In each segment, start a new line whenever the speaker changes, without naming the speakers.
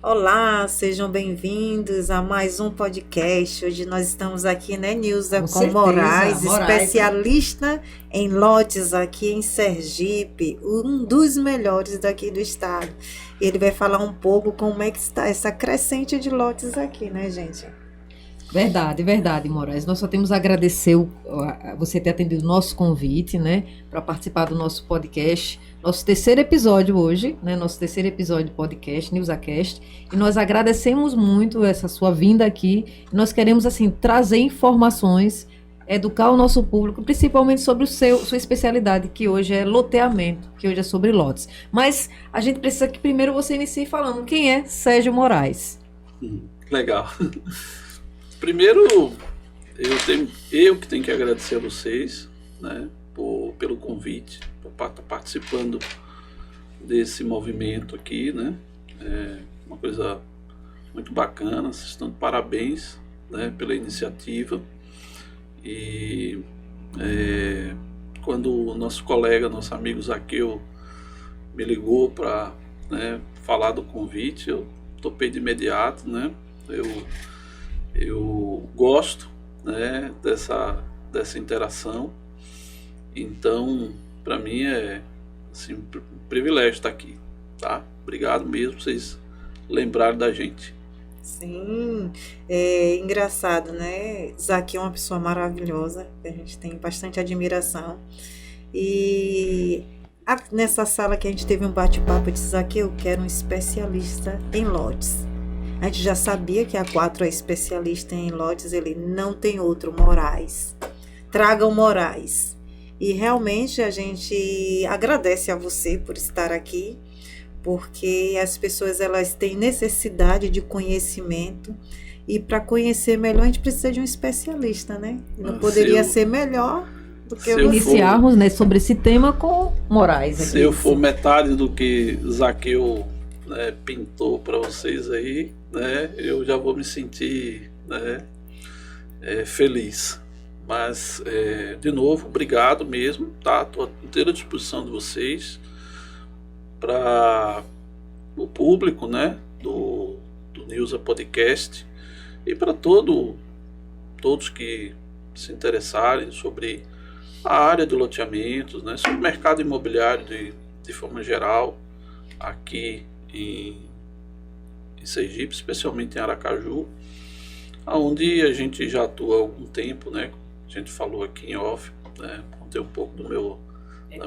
Olá, sejam bem-vindos a mais um podcast. Hoje nós estamos aqui, né, Nilza,
Com
com
certeza,
Moraes,
Moraes, né?
especialista em lotes aqui em Sergipe, um dos melhores daqui do estado. Ele vai falar um pouco como é que está essa crescente de lotes aqui, né, gente?
Verdade, verdade, Moraes. Nós só temos a agradecer você ter atendido o nosso convite, né, para participar do nosso podcast. Nosso terceiro episódio hoje, né, nosso terceiro episódio do podcast, NewsaCast. E nós agradecemos muito essa sua vinda aqui. Nós queremos, assim, trazer informações, educar o nosso público, principalmente sobre sua especialidade, que hoje é loteamento, que hoje é sobre lotes. Mas a gente precisa que primeiro você inicie falando quem é Sérgio Moraes.
Legal. Primeiro, eu que tenho que agradecer a vocês, né, pelo convite, por estar participando desse movimento aqui, né? É uma coisa muito bacana. Vocês estão de parabéns, né, pela iniciativa. E quando o nosso colega, nosso amigo Zaqueu me ligou para, né, falar do convite, eu topei de imediato, né? Eu gosto, né, dessa interação. Então, para mim é assim, um privilégio estar aqui, tá? Obrigado mesmo por vocês lembrarem da gente.
Sim, é engraçado, né? Zaki é uma pessoa maravilhosa, que a gente tem bastante admiração. E nessa sala que a gente teve um bate-papo, eu disse, Zaki, eu quero um especialista em lotes. A gente já sabia que a 4 é especialista em lotes, ele não tem outro, Moraes. Tragam Moraes. E realmente a gente agradece a você por estar aqui, porque as pessoas elas têm necessidade de conhecimento e para conhecer melhor a gente precisa de um especialista, né? Não poderia ser melhor do que você.
Iniciarmos, né, sobre esse tema com Moraes aqui.
Se eu for metade do que Zaqueu, né, pintou para vocês aí, né, eu já vou me sentir, né, feliz. Mas, de novo, obrigado mesmo, tá? Estou à inteira disposição de vocês para o público, né, do Newsa Podcast e para todos que se interessarem sobre a área de loteamentos, né, sobre o mercado imobiliário de forma geral, aqui em Sergipe, especialmente em Aracaju, onde a gente já atua há algum tempo, né? A gente falou aqui em off, né? Contei um pouco da minha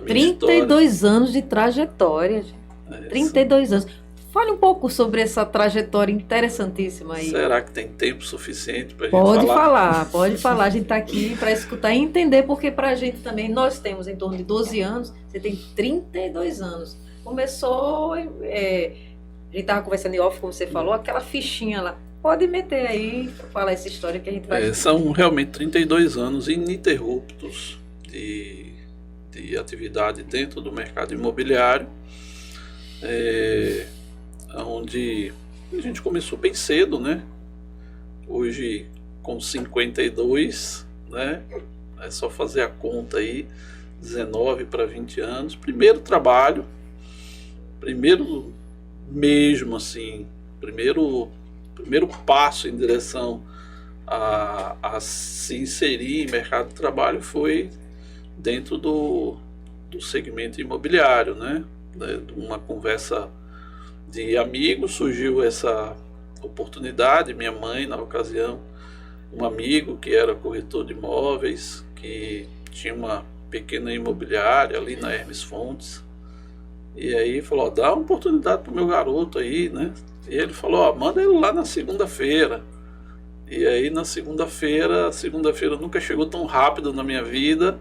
32
história.
anos de trajetória, gente. 32 anos. Fale um pouco sobre essa trajetória interessantíssima aí.
Será que tem tempo suficiente para a gente falar?
Pode falar. A gente está aqui para escutar e entender, porque para a gente também, nós temos em torno de 12 anos, você tem 32 anos. Começou, a gente estava conversando em off, como você falou, aquela fichinha lá. Pode meter aí, falar essa história que a gente vai...
São realmente 32 anos ininterruptos de atividade dentro do mercado imobiliário, onde a gente começou bem cedo, né? Hoje, com 52, né? É só fazer a conta aí, 19 para 20 anos. Primeiro trabalho, primeiro mesmo assim, primeiro passo em direção a se inserir em mercado de trabalho foi dentro do segmento imobiliário, né? Uma conversa de amigos, surgiu essa oportunidade. Minha mãe, na ocasião, um amigo que era corretor de imóveis, que tinha uma pequena imobiliária ali na Hermes Fontes, e aí falou, dá uma oportunidade pro meu garoto aí, né? E ele falou, manda ele lá na segunda-feira. E aí na segunda-feira nunca chegou tão rápido na minha vida,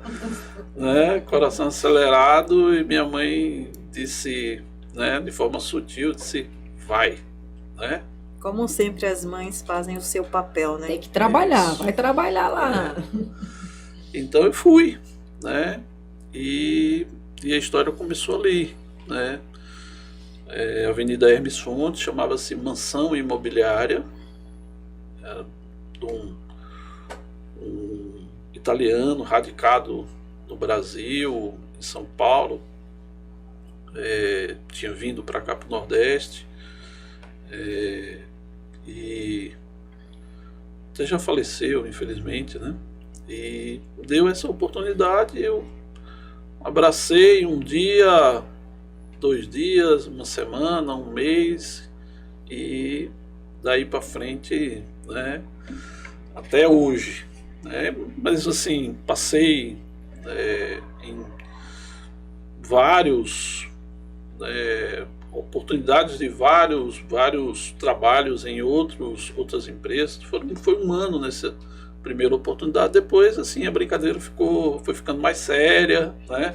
né? Coração acelerado, e minha mãe disse, né, de forma sutil, disse, vai, né?
Como sempre as mães fazem o seu papel, né?
Tem que trabalhar, vai trabalhar lá.
Então eu fui, né? E a história começou ali, né? Avenida Hermes Fontes, chamava-se Mansão Imobiliária, era de um italiano radicado no Brasil, em São Paulo, tinha vindo para cá para o Nordeste E até já faleceu, infelizmente, né? E deu essa oportunidade, eu abracei um dia, 2 dias, uma semana, um mês, e daí para frente, né, até hoje, né? Mas assim, passei em vários oportunidades de vários trabalhos em outras empresas. Foi um ano nessa primeira oportunidade. Depois, assim, a brincadeira foi ficando mais séria, né?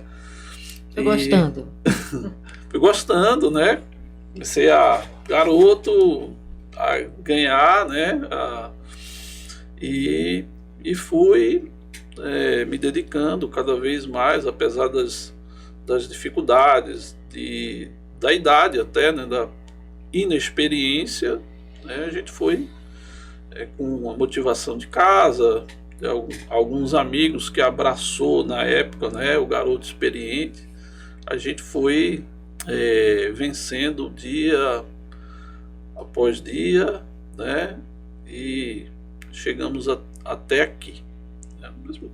Foi gostando?
Fui gostando, né? Comecei garoto a ganhar, né? E fui me dedicando cada vez mais, apesar das dificuldades da idade até, né, da inexperiência, né, a gente foi com a motivação de casa, de alguns amigos que abraçou na época, né, o garoto experiente, a gente foi vencendo dia após dia, né, e chegamos até aqui.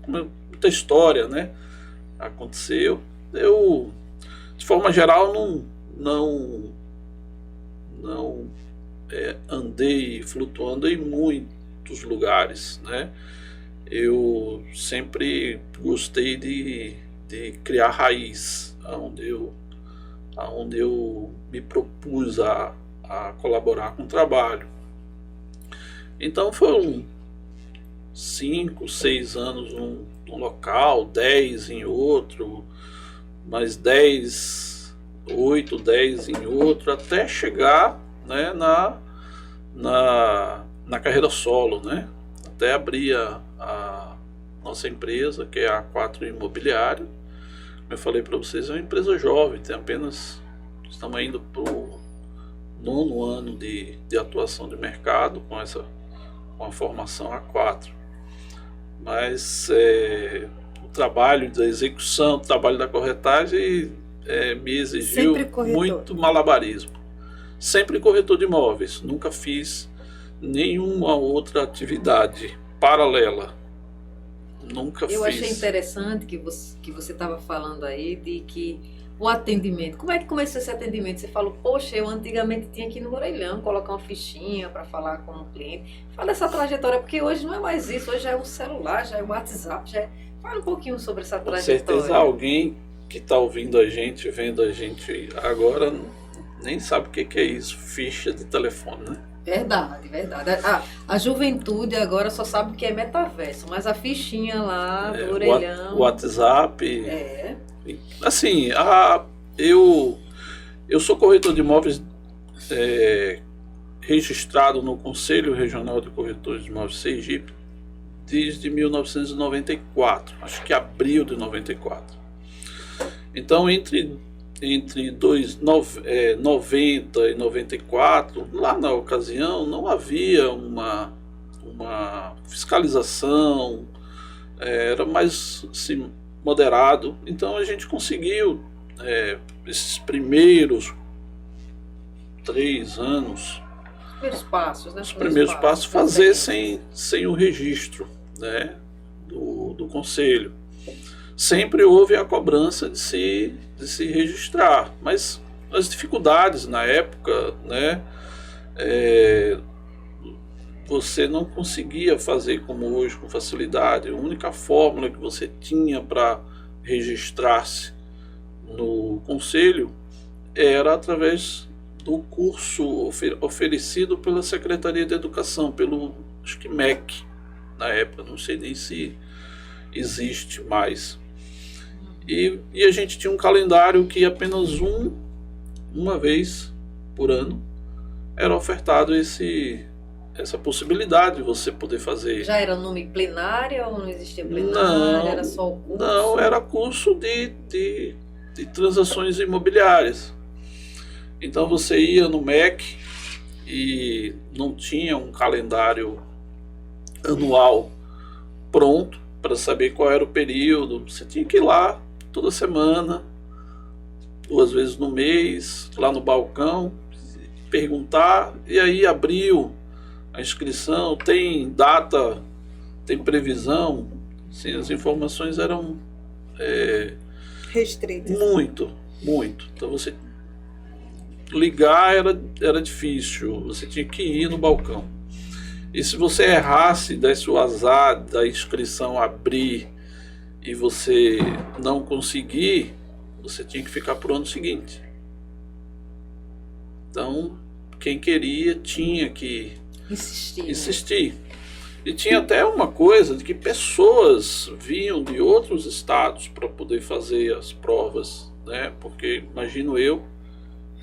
Muita história, né, aconteceu. Eu, de forma geral, não andei flutuando em muitos lugares, né? Eu sempre gostei de criar raiz, aonde eu me propus a colaborar com o trabalho. Então foram 5, 6 anos num local, 10 em outro, mais 8, 10 em outro, até chegar, né, na carreira solo, né? Até abrir a nossa empresa, que é a A4 Imobiliária. Como eu falei para vocês, é uma empresa jovem, estamos indo para o 9º ano de atuação de mercado com a formação A4. Mas o trabalho da execução, o trabalho da corretagem me exigiu muito malabarismo. Sempre corretor de imóveis, nunca fiz nenhuma outra atividade paralela. Nunca fiz.
Eu achei interessante que você estava falando aí de que o atendimento, como é que começou esse atendimento? Você falou, poxa, eu antigamente tinha que ir no orelhão, colocar uma fichinha para falar com o cliente. Fala dessa trajetória, porque hoje não é mais isso, hoje já é um celular, já é o WhatsApp, Fala um pouquinho sobre essa trajetória.
Com certeza alguém que está ouvindo a gente, vendo a gente agora, nem sabe o que é isso, ficha de telefone, né?
Verdade. A juventude agora só sabe o que é metaverso, mas a fichinha lá do orelhão...
O WhatsApp... Assim, eu sou corretor de imóveis registrado no Conselho Regional de Corretores de Imóveis Sergipe desde 1994, acho que abril de 94. Então, entre 90 e 94, lá na ocasião, não havia uma fiscalização, era mais assim, moderado. Então a gente conseguiu, esses primeiros 3 anos,
os
primeiros passos fazer sem o registro, né, do conselho. Sempre houve a cobrança de se registrar, mas as dificuldades na época, né, você não conseguia fazer como hoje com facilidade. A única fórmula que você tinha para registrar-se no conselho era através do curso oferecido pela Secretaria de Educação, pelo, acho que MEC, na época, não sei nem se existe mais. E a gente tinha um calendário que apenas uma vez por ano era ofertado essa possibilidade de você poder fazer.
Já era nome plenário ou não existia plenário?
Não,
era só o curso?
Não, era curso de transações imobiliárias. Então você ia no MEC e não tinha um calendário anual pronto para saber qual era o período. Você tinha que ir lá toda semana, 2 vezes no mês, lá no balcão, perguntar, e aí abriu a inscrição, tem data, tem previsão, assim, as informações eram
Restritas.
muito. Então você ligar era difícil, você tinha que ir no balcão. E se você errasse, desse o azar da inscrição abrir e você não conseguir, você tinha que ficar pro ano seguinte. Então, quem queria tinha que insistir. E tinha até uma coisa de que pessoas vinham de outros estados para poder fazer as provas, né? Porque imagino eu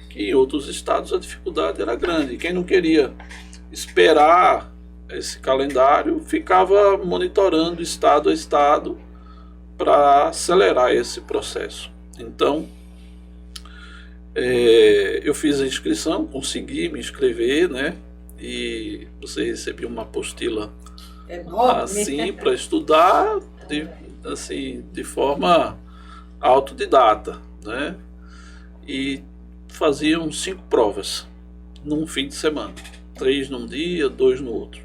que em outros estados a dificuldade era grande. Quem não queria esperar esse calendário ficava monitorando estado a estado para acelerar esse processo. Então, eu fiz a inscrição, consegui me inscrever, né? E você recebia uma apostila assim para estudar de forma autodidata, né? E faziam 5 provas num fim de semana, 3 num dia, 2 no outro.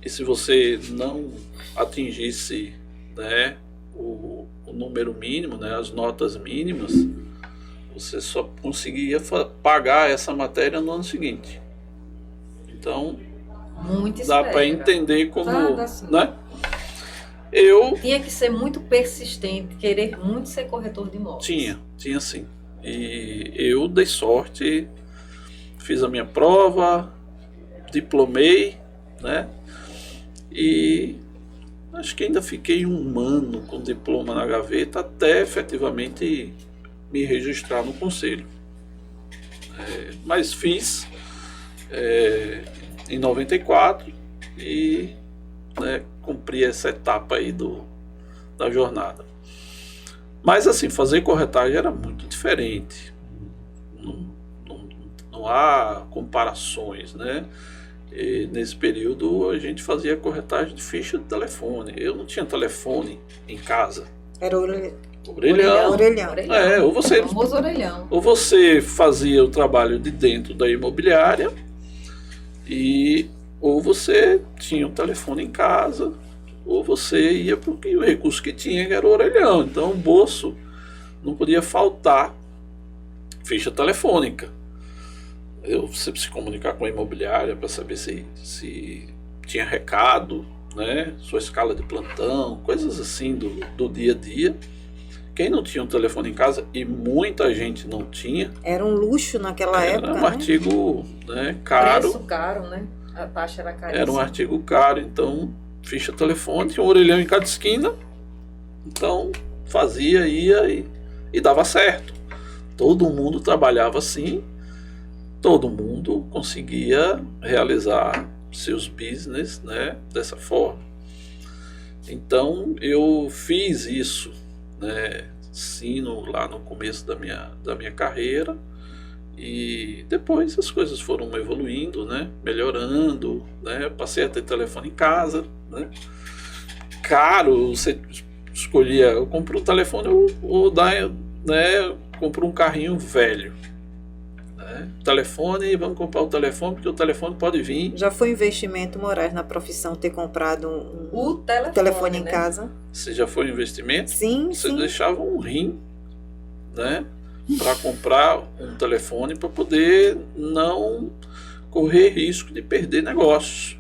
E se você não atingisse, né, o número mínimo, né, as notas mínimas, você só conseguia pagar essa matéria no ano seguinte. Então, dá para entender como, né?
Tinha que ser muito persistente, querer muito ser corretor de imóveis.
Tinha sim. E eu dei sorte, fiz a minha prova, diplomei, né? E acho que ainda fiquei 1 ano com diploma na gaveta até efetivamente me registrar no conselho. Mas fiz em 94 e, né, cumpri essa etapa aí da jornada. Mas assim, fazer corretagem era muito diferente. Não há comparações, né? E nesse período a gente fazia corretagem de ficha de telefone. Eu não tinha telefone em casa.
Era
orelhão.
Famoso orelhão.
Ou você fazia o trabalho de dentro da imobiliária, ou você tinha um telefone em casa, ou você ia porque o recurso que tinha era o orelhão. Então o bolso não podia faltar ficha telefônica. Você se comunicar com a imobiliária para saber se tinha recado, né? Sua escala de plantão, coisas assim do dia a dia. Quem não tinha um telefone em casa, e muita gente não tinha,
era um luxo naquela época.
Era um artigo, né, caro.
Preço caro, né? A taxa era caríssima.
Era um artigo caro, então ficha telefone, tinha um orelhão em cada esquina. Então fazia, ia e dava certo. Todo mundo trabalhava assim. Todo mundo conseguia realizar seus business, né, dessa forma. Então eu fiz isso, né, sim, lá no começo da minha carreira, e depois as coisas foram evoluindo, né, melhorando, né, passei a ter telefone em casa, né. Caro, você escolhia, eu compro um telefone ou compro um carrinho velho. Telefone, vamos comprar o telefone, porque o telefone pode vir.
Já foi investimento, Moraes, na profissão ter comprado
o
telefone em
né?
casa?
Se já foi investimento?
Sim,
você
sim.
Deixava um rim, né, para comprar um telefone para poder não correr risco de perder negócios.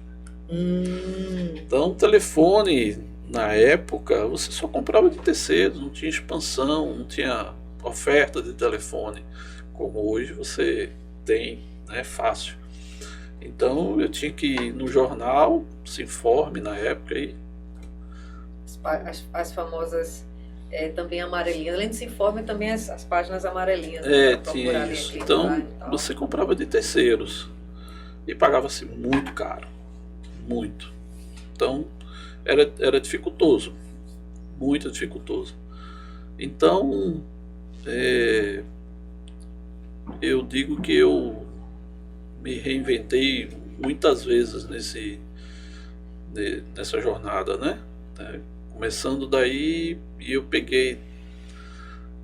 Então, telefone na época você só comprava de terceiros, não tinha expansão, não tinha oferta de telefone como hoje você tem, né, fácil. Então eu tinha que ir no jornal, Se Informe na época aí.
As famosas também amarelinhas. Além de Se Informe, também as páginas amarelinhas.
Tinha isso. Então você comprava de terceiros e pagava-se muito caro. Muito. Então era dificultoso. Muito dificultoso. Então eu digo que eu me reinventei muitas vezes nessa jornada, né? Começando daí, eu peguei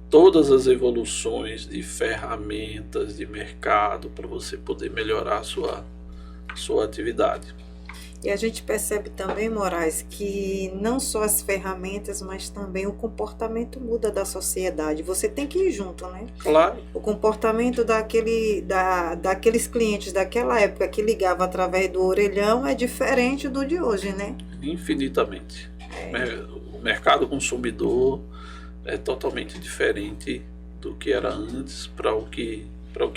todas as evoluções de ferramentas de mercado para você poder melhorar a sua atividade.
E a gente percebe também, Moraes, que não só as ferramentas, mas também o comportamento muda da sociedade. Você tem que ir junto, né?
Claro.
O comportamento daqueles clientes daquela época que ligava através do orelhão é diferente do de hoje, né?
Infinitamente. O mercado consumidor é totalmente diferente do que era antes para o que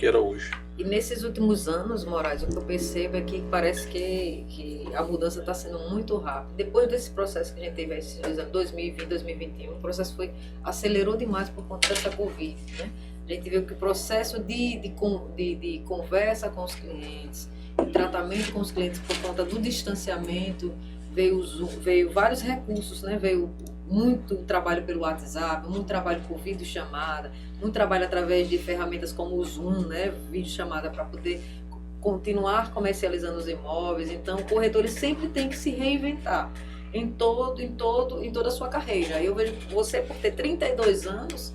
era hoje.
E nesses últimos anos, Moraes, o que eu percebo é que parece que a mudança está sendo muito rápida. Depois desse processo que a gente teve esses 2 anos, 2020, 2021, o processo acelerou demais por conta dessa Covid, né? A gente viu que o processo de conversa com os clientes, de tratamento com os clientes por conta do distanciamento, veio vários recursos, né? Veio muito trabalho pelo WhatsApp, muito trabalho por videochamada, muito trabalho através de ferramentas como o Zoom, né? Videochamada para poder continuar comercializando os imóveis. Então, o corretor ele sempre tem que se reinventar em toda a sua carreira. Eu vejo que você, por ter 32 anos,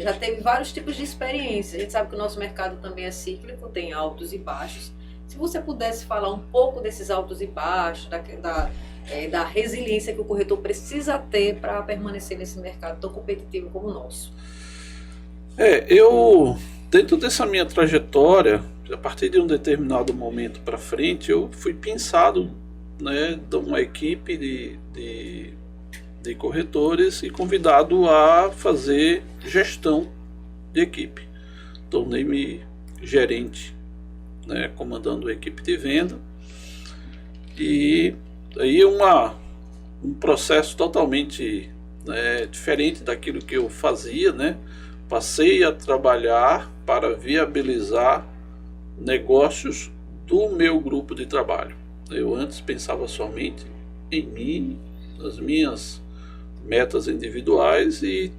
já teve vários tipos de experiência. A gente sabe que o nosso mercado também é cíclico, tem altos e baixos. Se você pudesse falar um pouco desses altos e baixos, da resiliência que o corretor precisa ter para permanecer nesse mercado tão competitivo como o nosso.
Eu, dentro dessa minha trajetória, a partir de um determinado momento para frente, eu fui pensado, né, de uma equipe de corretores e convidado a fazer gestão de equipe. Tornei-me gerente, né, comandando a equipe de venda, e aí um processo totalmente, né, diferente daquilo que eu fazia, né? Passei a trabalhar para viabilizar negócios do meu grupo de trabalho. Eu antes pensava somente em mim, nas minhas metas individuais, e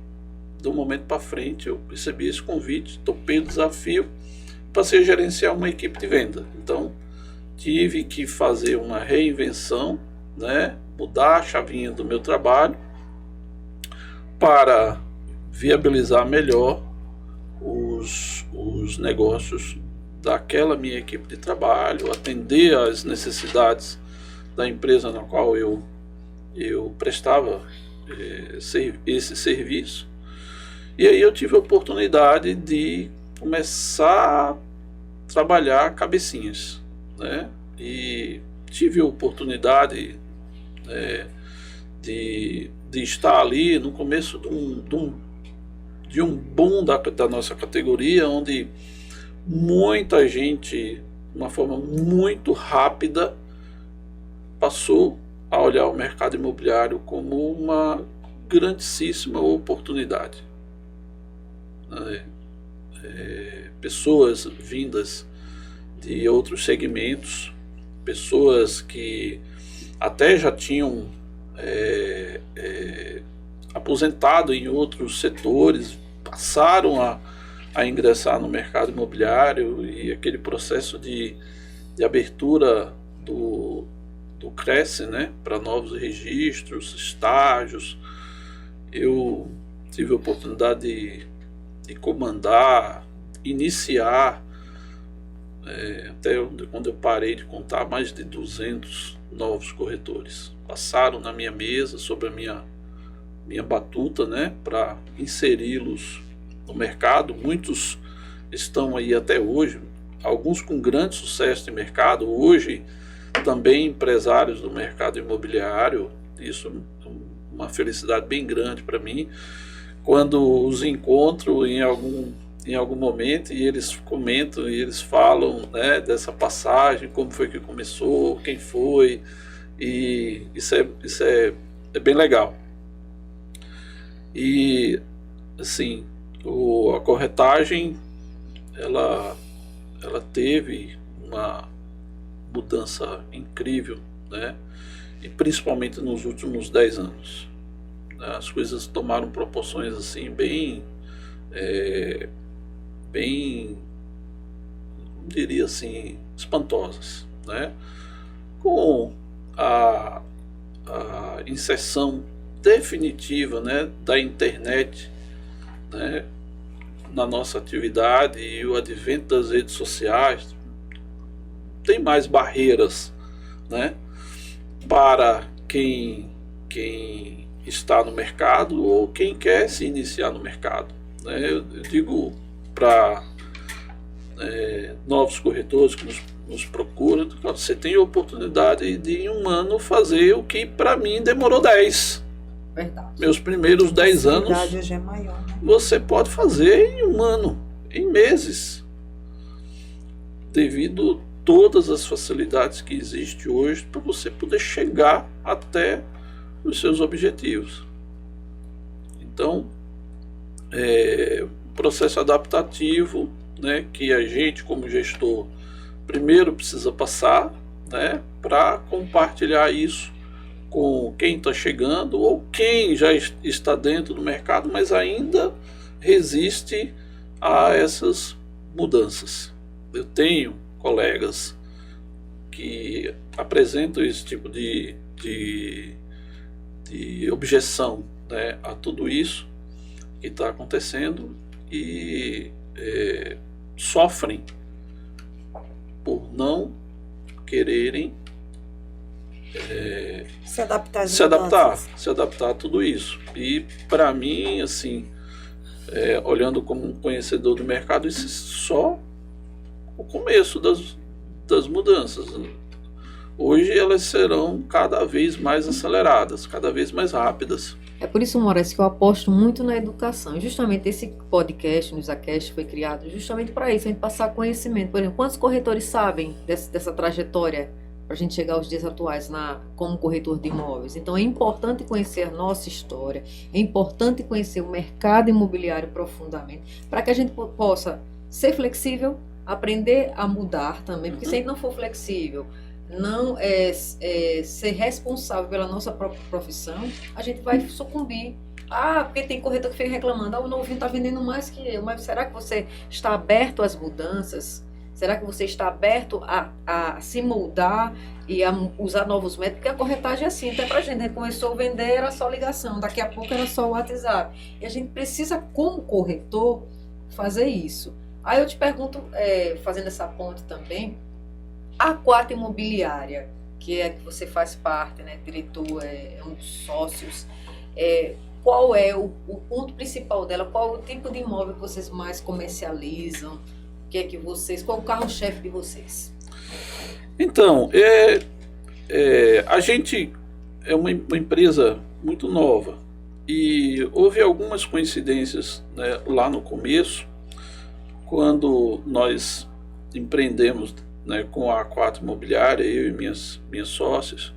de um momento para frente eu recebi esse convite, topei o desafio, passei a gerenciar uma equipe de venda. Então tive que fazer uma reinvenção, né? Mudar a chavinha do meu trabalho para viabilizar melhor os negócios daquela minha equipe de trabalho, atender às necessidades da empresa na qual eu prestava esse serviço. E aí eu tive a oportunidade de começar a trabalhar cabecinhas, né? E tive a oportunidade de estar ali no começo de um boom da nossa categoria, onde muita gente, de uma forma muito rápida, passou a olhar o mercado imobiliário como uma grandíssima oportunidade. Pessoas vindas de outros segmentos, pessoas que até já tinham aposentado em outros setores, passaram a ingressar no mercado imobiliário, e aquele processo de abertura do Cresce, né, para novos registros, estágios. Eu tive a oportunidade de comandar, iniciar, até quando eu parei de contar, mais de 200 novos corretores passaram na minha mesa, sobre a minha batuta, né, para inseri-los no mercado. Muitos estão aí até hoje, alguns com grande sucesso de mercado, hoje também empresários do mercado imobiliário. Isso é uma felicidade bem grande para mim, quando os encontro em algum momento e eles comentam e eles falam, né, dessa passagem, como foi que começou, quem foi, e isso é bem legal. E assim, a corretagem ela teve uma mudança incrível, né? E principalmente nos últimos 10 anos. As coisas tomaram proporções assim bem, diria assim, espantosas, né? Com a inserção definitiva, né, da internet né, na nossa atividade e o advento das redes sociais, tem mais barreiras, né, para quem está no mercado ou quem quer se iniciar no mercado, né? Eu digo para novos corretores que nos procuram, você tem a oportunidade de em um ano fazer o que para mim demorou 10.
Verdade.
Meus primeiros 10 anos,
A possibilidade hoje é maior, né?
você pode fazer em um ano, em meses, devido a todas as facilidades que existem hoje para você poder chegar até os seus objetivos. Então, processo adaptativo, né, que a gente como gestor primeiro precisa passar, né, para compartilhar isso com quem está chegando ou quem já está dentro do mercado, mas ainda resiste a essas mudanças. Eu tenho colegas que apresentam esse tipo de objeção, né, a tudo isso que está acontecendo e sofrem por não quererem
Se adaptar às
se adaptar
mudanças.
a tudo isso. E para mim, assim, olhando como um conhecedor do mercado, isso é só o começo das mudanças. Hoje elas serão cada vez mais aceleradas, cada vez mais rápidas.
É por isso, Moraes, que eu aposto muito na educação. Justamente esse podcast, o NusaCast, foi criado justamente para isso, a gente passar conhecimento. Por exemplo, quantos corretores sabem dessa trajetória para a gente chegar aos dias atuais como corretor de imóveis? Então é importante conhecer a nossa história, é importante conhecer o mercado imobiliário profundamente, para que a gente possa ser flexível, aprender a mudar também, porque se a gente não for flexível, não ser responsável pela nossa própria profissão, a gente vai sucumbir. Porque tem corretor que fica reclamando, o novinho está vendendo mais que eu, mas será que você está aberto às mudanças? Será que você está aberto a se moldar e a usar novos métodos? Porque a corretagem é assim, até pra gente, a gente começou a vender, era só ligação, daqui a pouco era só o WhatsApp. E a gente precisa, como corretor, fazer isso. Aí eu te pergunto, fazendo essa ponte também, a Quatro Imobiliária, que você faz parte, né, diretor, um dos sócios, qual é o ponto principal dela? Qual é o tipo de imóvel que vocês mais comercializam? Qual é o carro-chefe de vocês?
Então, a gente é uma empresa muito nova e houve algumas coincidências, né, lá no começo, quando nós empreendemos, né, com a Quatro Imobiliária, eu e minhas sócias.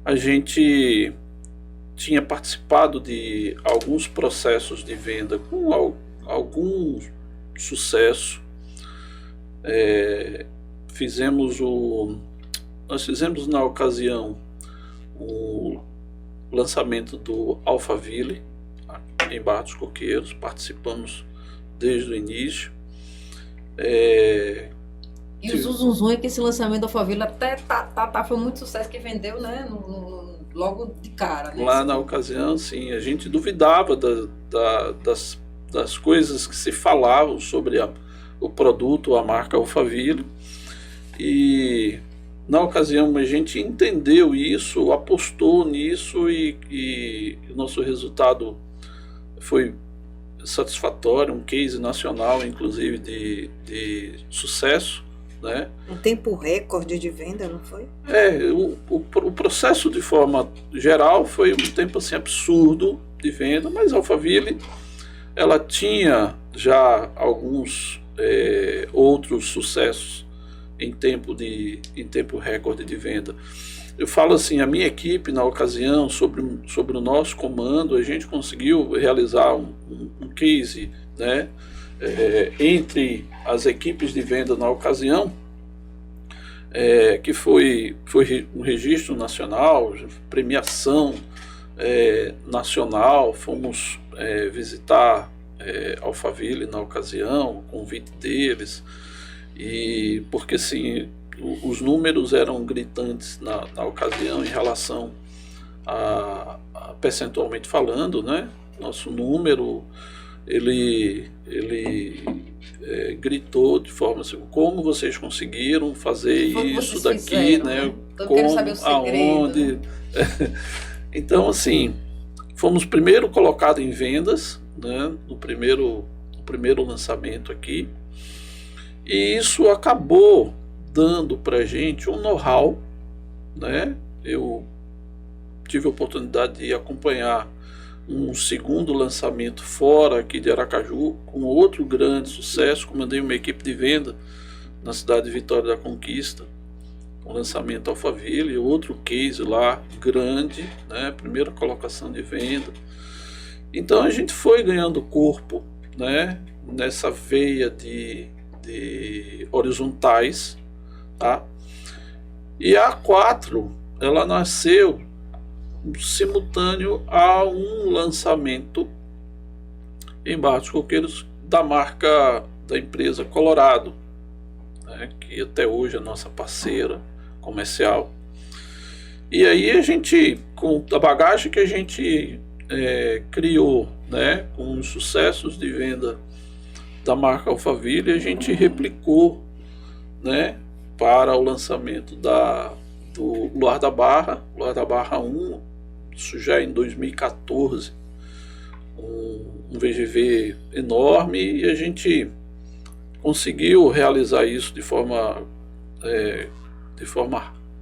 A gente tinha participado de alguns processos de venda com algum sucesso. Nós fizemos na ocasião o lançamento do Alphaville em Barra dos Coqueiros, participamos desde o início.
E o Zuzunzum é que esse lançamento do Alphaville até foi muito sucesso, que vendeu, né, logo de cara. Né?
Lá na ocasião, sim, a gente duvidava das coisas que se falavam sobre o produto, a marca Alphaville, e na ocasião a gente entendeu isso, apostou nisso e o nosso resultado foi satisfatório, um case nacional, inclusive de sucesso, né?
Um tempo recorde de venda, não foi?
O processo de forma geral foi um tempo assim absurdo de venda, mas a Alphaville, ela tinha já alguns outros sucessos em tempo recorde de venda. Eu falo assim, a minha equipe na ocasião, sobre o nosso comando, a gente conseguiu realizar um case, né, entre as equipes de venda na ocasião, que foi um registro nacional, premiação nacional. Fomos visitar Alphaville na ocasião, convite deles, e porque assim, os números eram gritantes na ocasião em relação a percentualmente falando, né? Nosso número ele gritou de forma assim, como vocês conseguiram fazer isso daqui,
fizeram,
né?
Eu quero saber o segredo,
aonde.
né?
Então, assim, fomos primeiro colocados em vendas, né? No primeiro lançamento aqui, e isso acabou dando para a gente um know-how, né? Eu tive a oportunidade de acompanhar um segundo lançamento fora aqui de Aracaju, com outro grande sucesso. Comandei uma equipe de venda na cidade de Vitória da Conquista, um lançamento Alphaville, outro case lá grande, né? Primeira colocação de venda. Então a gente foi ganhando corpo, né? Nessa veia de horizontais, tá? E a A4, ela nasceu simultâneo a um lançamento em Barra dos Coqueiros da marca da empresa Colorado, né, que até hoje é nossa parceira comercial. E aí a gente, com a bagagem que a gente criou, né, com os sucessos de venda da marca Alphaville, a gente replicou, né, para o lançamento do Luar da Barra 1, isso já em 2014, um VGV enorme, e a gente conseguiu realizar isso de forma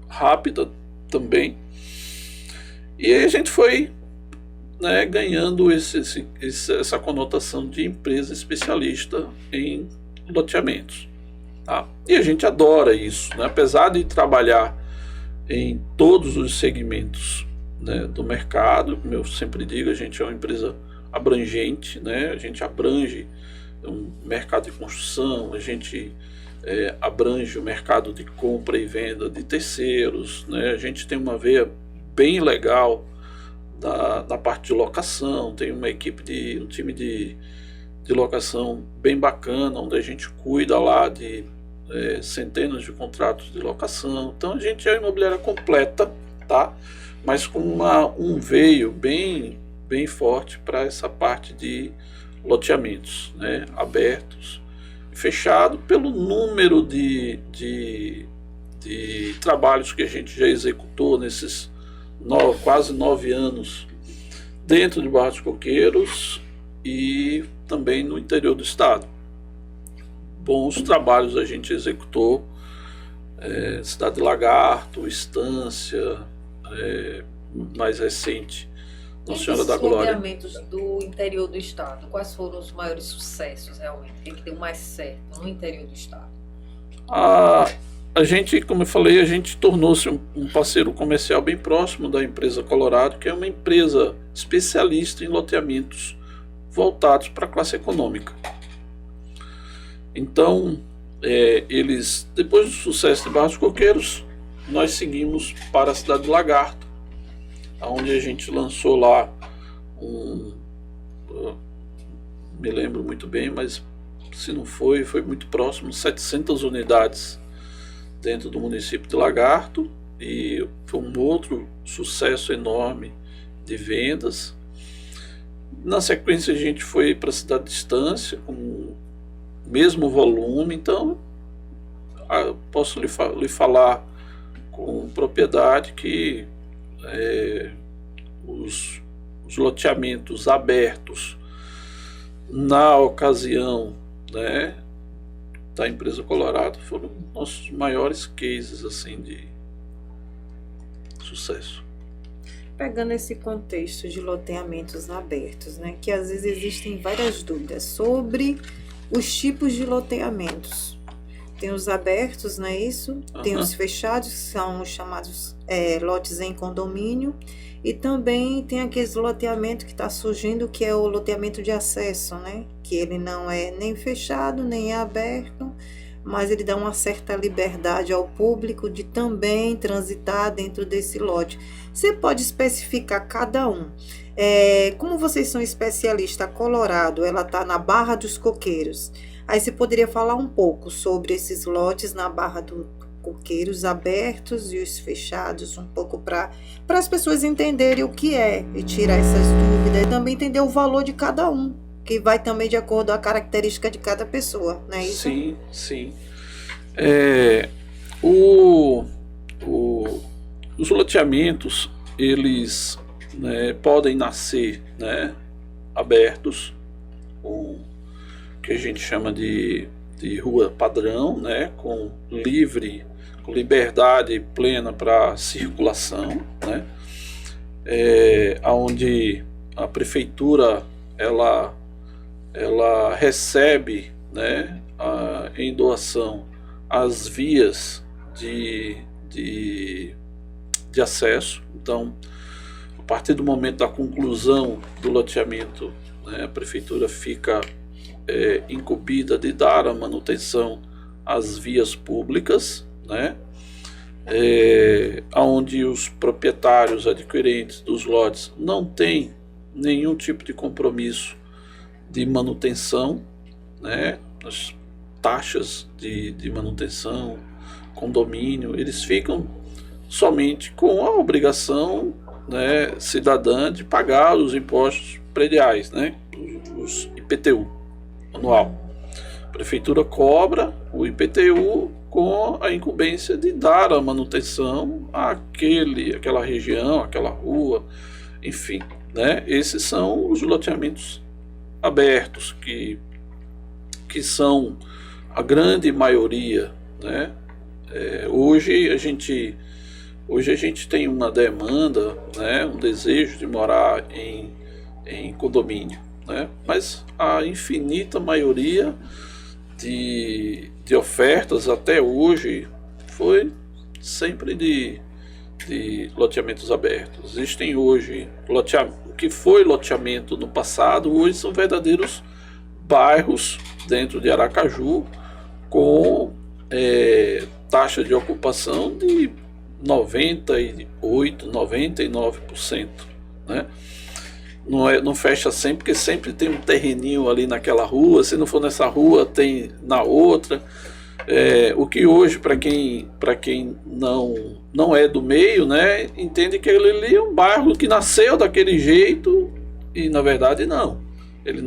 rápida também. E aí a gente foi, né, ganhando essa conotação de empresa especialista em loteamentos, tá? E a gente adora isso, né? Apesar de trabalhar em todos os segmentos, né, do mercado, como eu sempre digo, a gente é uma empresa abrangente, né? A gente abrange o mercado de construção, a gente abrange o mercado de compra e venda de terceiros, né? A gente tem uma veia bem legal da parte de locação, tem uma equipe um time de locação bem bacana, onde a gente cuida lá de centenas de contratos de locação. Então a gente é uma imobiliária completa, tá? Mas com um veio bem forte para essa parte de loteamentos, né? Abertos, fechado, pelo número de trabalhos que a gente já executou nesses quase 9 anos dentro de Barra dos Coqueiros e também no interior do estado. Bons trabalhos a gente executou, Cidade de Lagarto, Estância, mais recente, Nossa Senhora da Glória.
E loteamentos do interior do estado, quais foram os maiores sucessos realmente? O que deu mais certo no interior do estado?
A gente, como eu falei, a gente tornou-se um parceiro comercial bem próximo da empresa Colorado, que é uma empresa especialista em loteamentos voltados para a classe econômica. Então, eles, depois do sucesso de Barra dos Coqueiros, nós seguimos para a cidade de Lagarto, onde a gente lançou lá me lembro muito bem, mas se não foi muito próximo, 700 unidades dentro do município de Lagarto, e foi um outro sucesso enorme de vendas. Na sequência a gente foi para a cidade de Estância com o mesmo volume. Então posso lhe falar com propriedade que os loteamentos abertos na ocasião, né, da empresa Colorado foram nossos maiores cases assim de sucesso.
Pegando esse contexto de loteamentos abertos, né, que às vezes existem várias dúvidas sobre os tipos de loteamentos. Tem os abertos, não é isso? Tem os fechados, que são os chamados lotes em condomínio, e também tem aqueles loteamentos que está surgindo, que é o loteamento de acesso, né? Que ele não é nem fechado, nem é aberto, mas ele dá uma certa liberdade ao público de também transitar dentro desse lote. Você pode especificar cada um. Como vocês são especialistas, a Colorado, ela está na Barra dos Coqueiros. Aí você poderia falar um pouco sobre esses lotes na Barra dos Coqueiros abertos e os fechados, um pouco para as pessoas entenderem o que é e tirar essas dúvidas, e também entender o valor de cada um. que vai também de acordo com a característica de cada pessoa, não é isso?
Sim, sim. O, os loteamentos, eles, né, podem nascer, né, abertos, com o que a gente chama de rua padrão, né, com liberdade plena para circulação, né, onde a prefeitura ela recebe, né, em doação as vias de acesso. Então, a partir do momento da conclusão do loteamento, né, a prefeitura fica incumbida de dar a manutenção às vias públicas, né, onde os proprietários adquirentes dos lotes não têm nenhum tipo de compromisso de manutenção, né, as taxas de manutenção, condomínio, eles ficam somente com a obrigação, né, cidadã de pagar os impostos prediais, né, os IPTU anual. A prefeitura cobra o IPTU com a incumbência de dar a manutenção àquela região, àquela rua, enfim, né? Esses são os loteamentos abertos, que são a grande maioria, né? Hoje a gente tem uma demanda, né, um desejo de morar em condomínio, né? Mas a infinita maioria de ofertas até hoje foi sempre de loteamentos abertos. Existem hoje o que foi loteamento no passado, hoje são verdadeiros bairros dentro de Aracaju com taxa de ocupação de 98%, 99%, né? Não fecha sempre, porque sempre tem um terreninho ali naquela rua. Se não for nessa rua, tem na outra. O que hoje, para quem não é do meio, né, entende que ele ali é um bairro que nasceu daquele jeito, e na verdade não. Ele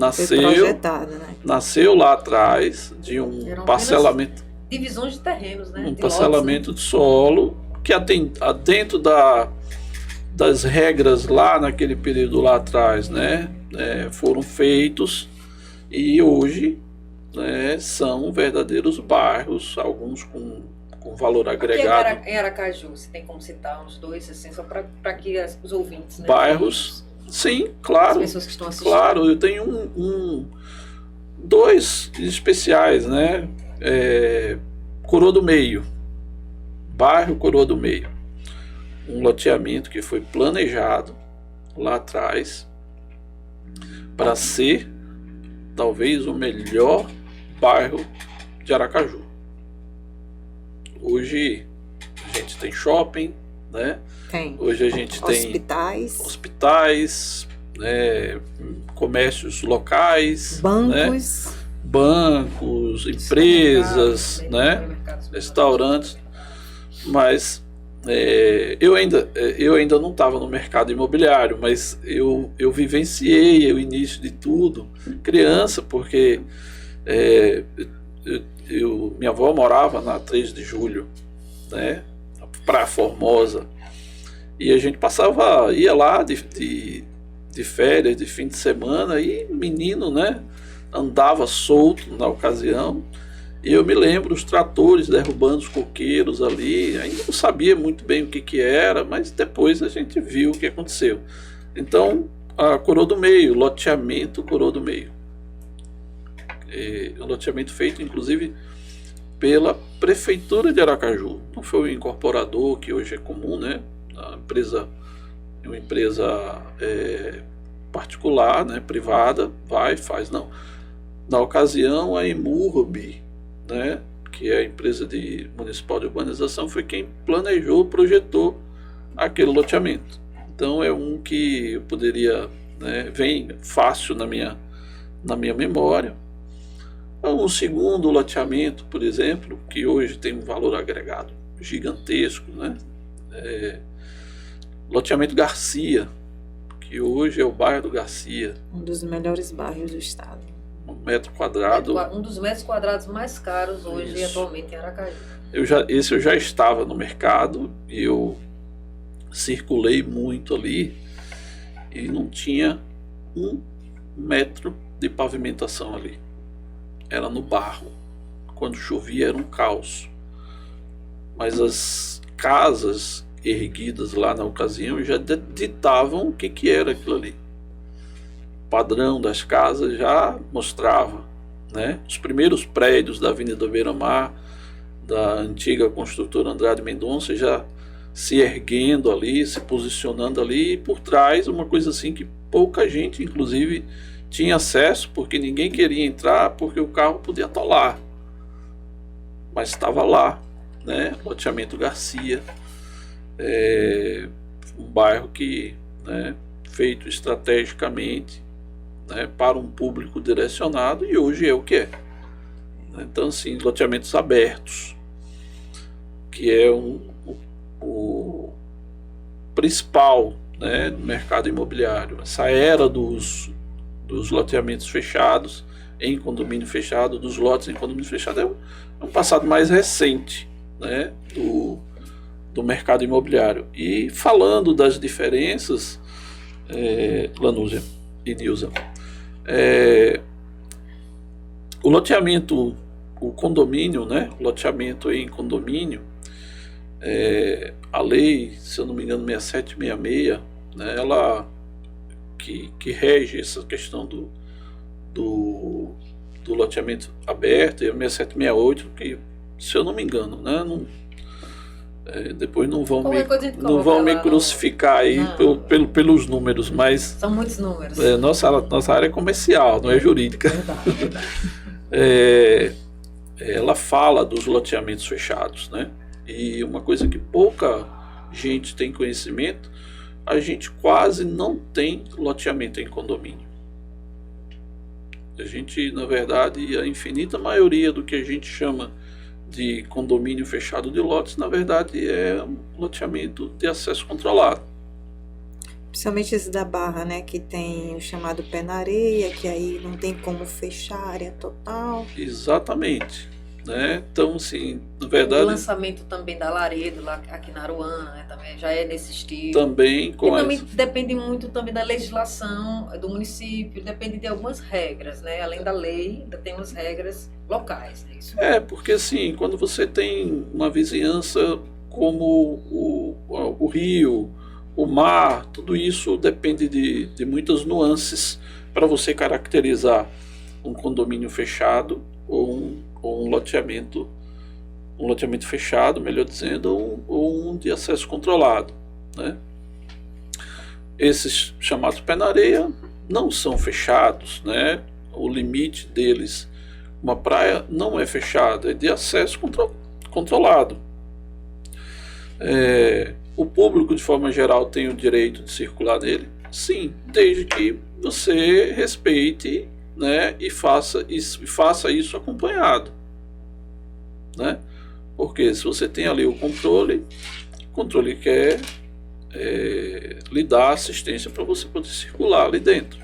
nasceu lá atrás de um parcelamento,
divisões de terrenos, né?
Um parcelamento de solo que dentro das regras lá naquele período lá atrás, né, foram feitos, e hoje, né, são verdadeiros bairros, alguns com valor agregado.
Em Aracaju, você tem como citar uns dois, assim, só para que os ouvintes, né,
bairros, sim, claro.
As pessoas que estão assistindo.
Claro, eu tenho dois especiais, né? Coroa do Meio, bairro Coroa do Meio. Um loteamento que foi planejado lá atrás para ser talvez o melhor bairro de Aracaju. Hoje a gente tem shopping, né? Hoje a gente tem hospitais, né? Comércios locais, bancos, empresas, né? Restaurantes, mas eu ainda não estava no mercado imobiliário, mas eu vivenciei o início de tudo, criança, porque minha avó morava na 3 de Julho, né, Praia Formosa, e a gente ia lá de férias, de fim de semana, e menino, né, andava solto na ocasião. E eu me lembro os tratores derrubando os coqueiros ali. Ainda não sabia muito bem o que era, mas depois a gente viu o que aconteceu. Então, a Coroa do Meio, loteamento Coroa do Meio. Um loteamento feito, inclusive, pela Prefeitura de Aracaju. Não foi o incorporador, que hoje é comum, né? Uma empresa particular, né? Privada, faz, não. Na ocasião, a Emurb, né, que é a empresa municipal de urbanização, foi quem planejou, projetou aquele loteamento. Então é um que eu poderia, né, vem fácil na minha memória. Um segundo loteamento, por exemplo, que hoje tem um valor agregado gigantesco, né, loteamento Garcia, que hoje é o bairro do Garcia.
Um dos melhores bairros do estado.
Um metro quadrado.
Um dos metros quadrados mais caros hoje,
Isso.
atualmente, em Aracaju.
Esse eu já estava no mercado e eu circulei muito ali e não tinha 1 metro de pavimentação ali. Era no barro. Quando chovia era um caos. Mas as casas erguidas lá na ocasião já ditavam o que era aquilo ali. O padrão das casas já mostrava, né? Os primeiros prédios da Avenida Beira-Mar, da antiga construtora Andrade Mendonça, já se erguendo ali, se posicionando ali, e por trás uma coisa assim que pouca gente, inclusive, tinha acesso, porque ninguém queria entrar, porque o carro podia atolar. Mas estava lá, né? Loteamento Garcia, um bairro que, né, feito estrategicamente, né, para um público direcionado, e hoje é o que é. Então, assim, loteamentos abertos, que é o principal, né, no mercado imobiliário. Essa era dos loteamentos fechados, em condomínio fechado, dos lotes em condomínio fechado, é um passado mais recente, né, do mercado imobiliário. E falando das diferenças, Lanúzia e Nilza, o loteamento, o condomínio, né, loteamento em condomínio, a lei, se eu não me engano, 6766, né, ela que rege essa questão do loteamento aberto, e a 6768, que, se eu não me engano, né, depois não vão me crucificar aí pelos números, mas
são muitos números.
Nossa área é comercial, não é jurídica.
Verdade.
Ela fala dos loteamentos fechados, né? E uma coisa que pouca gente tem conhecimento, a gente quase não tem loteamento em condomínio. A gente, na verdade, a infinita maioria do que a gente chama de condomínio fechado de lotes, na verdade, é um loteamento de acesso controlado.
Principalmente esse da Barra, né, que tem o chamado pé na areia, que aí não tem como fechar a área total.
Exatamente, né? Então, assim, na verdade...
O lançamento também da Laredo, lá aqui na Aruana, né, também já é nesse estilo.
Também
e também depende muito também da legislação do município, depende de algumas regras, né? Além da lei, ainda tem umas regras locais, né? Isso.
Porque assim, quando você tem uma vizinhança como o rio, o mar, tudo isso depende de muitas nuances para você caracterizar um condomínio fechado ou um loteamento fechado, melhor dizendo, ou um de acesso controlado, né? Esses chamados pé na areia não são fechados, né? O limite deles, uma praia não é fechada, é de acesso controlado. O público, de forma geral, tem o direito de circular nele? Sim, desde que você respeite, né, e faça isso acompanhado, né? Porque se você tem ali o controle quer lhe dar assistência para você poder circular ali dentro.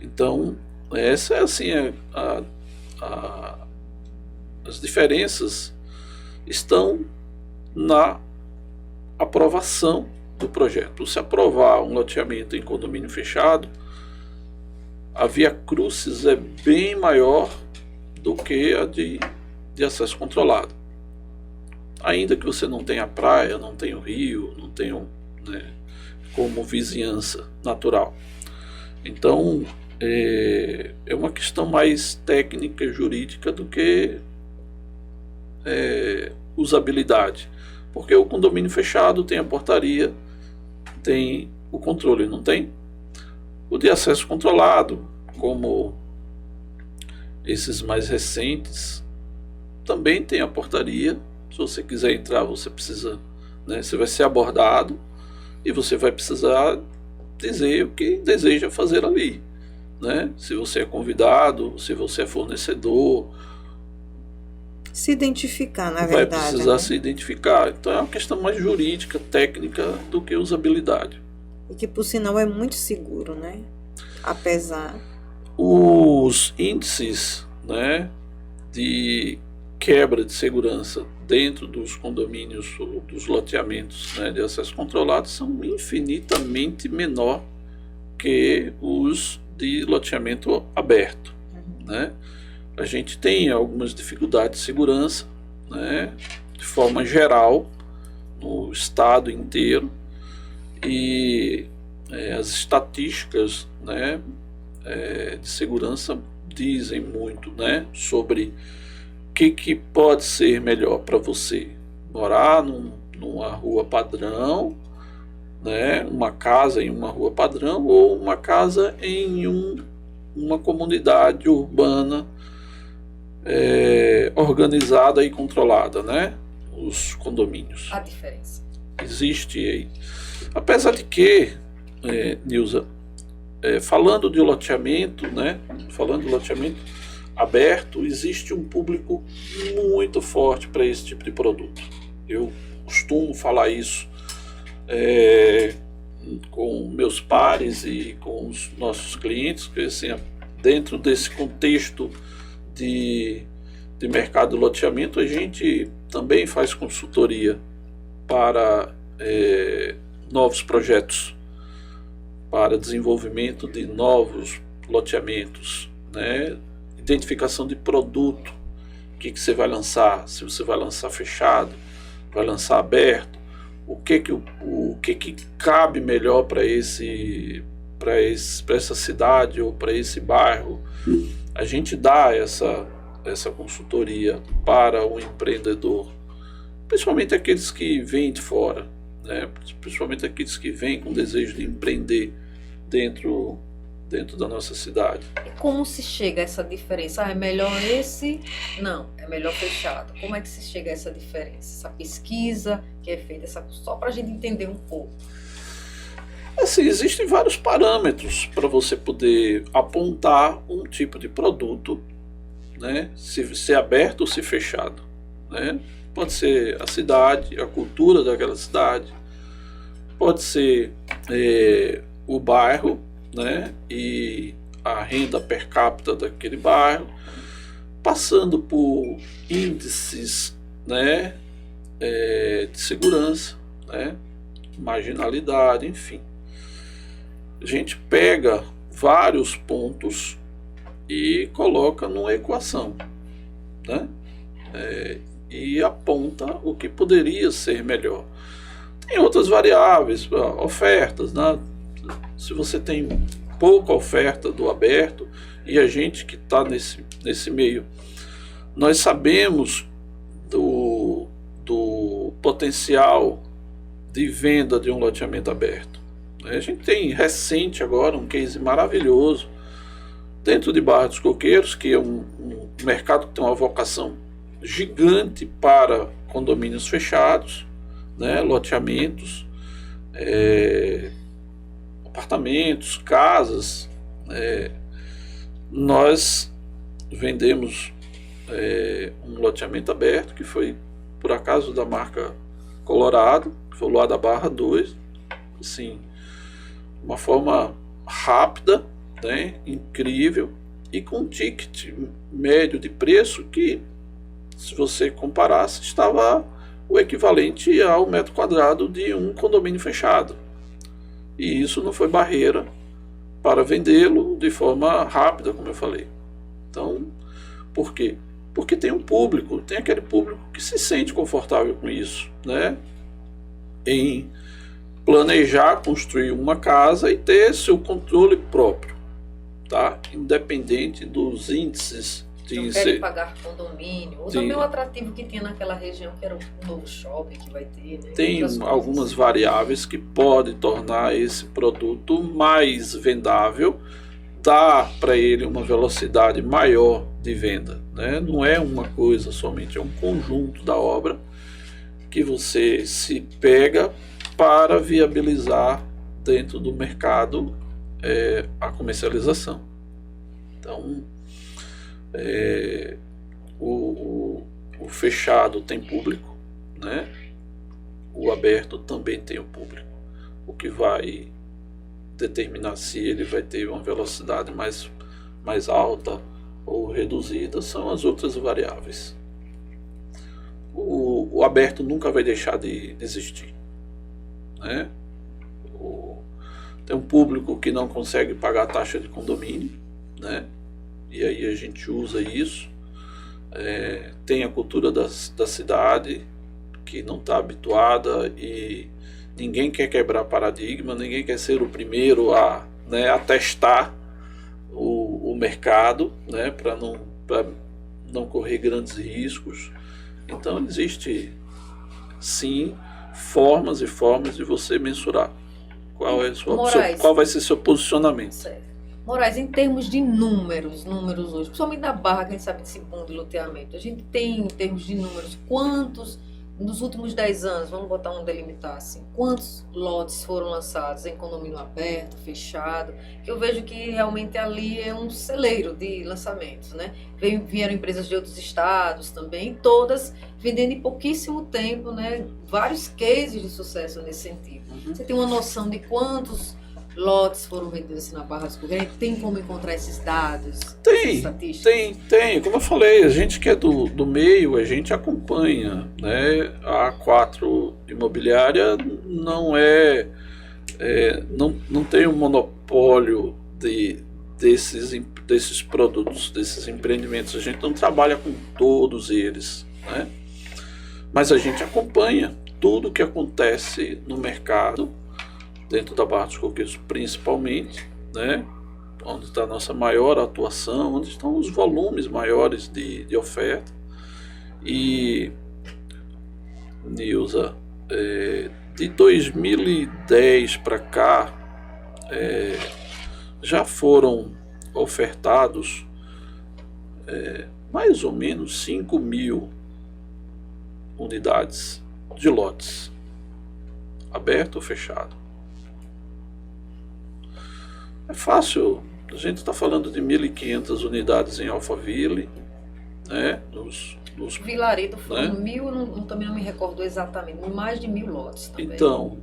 Então, essa é assim, as diferenças estão na aprovação do projeto. Se aprovar um loteamento em condomínio fechado, a via crucis é bem maior do que a de acesso controlado. Ainda que você não tenha praia, não tenha o rio, não tenha, né, como vizinhança natural. Então, é uma questão mais técnica e jurídica do que usabilidade. Porque o condomínio fechado tem a portaria, tem o controle, não tem? O de acesso controlado, como esses mais recentes, também tem a portaria. Se você quiser entrar, você precisa, né, você vai ser abordado e você vai precisar dizer o que deseja fazer ali, né? Se você é convidado, se você é fornecedor,
se identificar, na
vai
verdade.
Precisar,
né?
se identificar. Então é uma questão mais jurídica, técnica, do que usabilidade.
e que, por sinal, é muito seguro, né? Apesar.
Os índices, né, de quebra de segurança dentro dos condomínios, dos loteamentos, né, de acesso controlado são infinitamente menor que os de loteamento aberto, né? A gente tem algumas dificuldades de segurança, né, de forma geral no estado inteiro, e as estatísticas, né, de segurança dizem muito, né, sobre o que pode ser melhor para você morar numa rua padrão, né, uma casa em uma rua padrão, ou uma casa em uma comunidade urbana organizada e controlada, né, os condomínios.
A diferença
Existe aí. Apesar de que, Nilza, falando de loteamento, né, falando de loteamento aberto, existe um público muito forte para esse tipo de produto. Eu costumo falar isso com meus pares e com os nossos clientes, que assim, dentro desse contexto de mercado de loteamento, a gente também faz consultoria para novos projetos, para desenvolvimento de novos loteamentos, né? Identificação de produto, o que você vai lançar, se você vai lançar fechado, vai lançar aberto, o que cabe melhor para essa cidade ou para esse bairro. A gente dá essa consultoria para o empreendedor, principalmente aqueles que vêm de fora, né? Principalmente aqueles que vêm com desejo de empreender dentro da nossa cidade.
E como se chega a essa diferença? É melhor esse? Não, é melhor fechado. Como é que se chega a essa diferença? Essa pesquisa que é feita, só para a gente entender um pouco.
Assim, existem vários parâmetros para você poder apontar um tipo de produto, né? Se é aberto ou se fechado, né? Pode ser a cidade, a cultura daquela cidade, pode ser o bairro, né, e a renda per capita daquele bairro, passando por índices, né, de segurança, né, marginalidade, enfim. A gente pega vários pontos e coloca numa equação, né, e aponta o que poderia ser melhor. Tem outras variáveis, ofertas, né? Se você tem pouca oferta do aberto, e a gente que está nesse meio, nós sabemos do potencial de venda de um loteamento aberto. A gente tem recente agora um case maravilhoso dentro de Barra dos Coqueiros, que é um mercado que tem uma vocação gigante para condomínios fechados, né, loteamentos, apartamentos, casas. Nós vendemos um loteamento aberto que foi, por acaso, da marca Colorado, que foi lá da Barra 2, assim, uma forma rápida, né, incrível, e com um ticket médio de preço que, se você comparasse, estava o equivalente ao metro quadrado de um condomínio fechado. E isso não foi barreira para vendê-lo de forma rápida, como eu falei. Então, por quê? Porque tem um público, tem aquele público que se sente confortável com isso, né? Em planejar, construir uma casa e ter seu controle próprio, tá? Independente dos índices de
Não querem pagar condomínio, ou também o atrativo que tinha naquela região, que era um novo shopping que vai ter, né?
Tem algumas variáveis que podem tornar esse produto mais vendável, dá para ele uma velocidade maior de venda, né? Não é uma coisa somente, é um conjunto da obra que você se pega para viabilizar dentro do mercado a comercialização. Então, o fechado tem público, né? O aberto também tem o público. O que vai determinar se ele vai ter uma velocidade mais alta ou reduzida, são as outras variáveis. O aberto nunca vai deixar de existir, né? Tem um público que não consegue pagar a taxa de condomínio, né? E aí a gente usa isso. Tem a cultura da cidade que não está habituada, e ninguém quer quebrar paradigma, ninguém quer ser o primeiro a testar o mercado, né? Para não correr grandes riscos. Então existe sim formas e formas de você mensurar qual vai ser seu posicionamento.
Certo. Moraes, em termos de números hoje, principalmente na Barra, que a gente sabe desse boom de loteamento, a gente tem, em termos de números, quantos, nos últimos 10 anos, vamos botar um delimitar assim, quantos lotes foram lançados em condomínio aberto, fechado, que eu vejo que realmente ali é um celeiro de lançamentos, né? Vieram empresas de outros estados também, todas vendendo em pouquíssimo tempo, né? Vários cases de sucesso nesse sentido. Você tem uma noção de quantos lotes foram vendidos assim na Barra dos Coqueiros? Tem como encontrar esses dados?
Tem. Como eu falei, a gente que é do meio, a gente acompanha, né? A A4 Imobiliária não não tem um monopólio desses produtos, desses empreendimentos. A gente não trabalha com todos eles, né? Mas a gente acompanha tudo que acontece no mercado, dentro da Barra dos Coqueiros principalmente, né? Onde está a nossa maior atuação, onde estão os volumes maiores de oferta. E, Nilza, de 2010 para cá, já foram ofertados mais ou menos 5.000 unidades de lotes, aberto ou fechado. É fácil, a gente está falando de 1.500 unidades em Alphaville, né?
Vilaredo foram 1.000, também não me recordo exatamente, mais de 1.000 lotes também.
Então,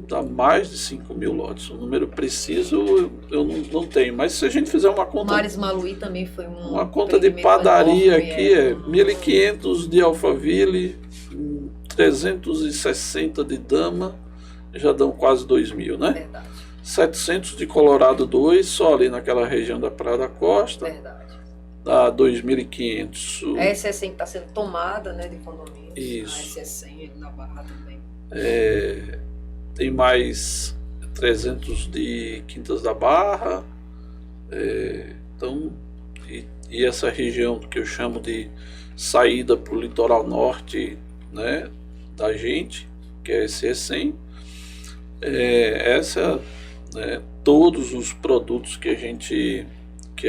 dá mais de 5.000 lotes. O número preciso eu não tenho, mas se a gente fizer uma conta...
Mares Maluí também foi
uma conta de padaria aqui, 1.500 de Alphaville, 360 de Dama, já dão quase 2.000, né?
Verdade.
700 de Colorado 2, só ali naquela região da Praia da Costa.
Verdade.
Dá 2.500.
A SS100 que está sendo tomada, né, de condomínio.
Isso.
A SS100 na Barra também.
Tem mais 300 de Quintas da Barra. Então, e essa região que eu chamo de saída para o litoral norte, né, da gente, que é a SS100. Todos os produtos que a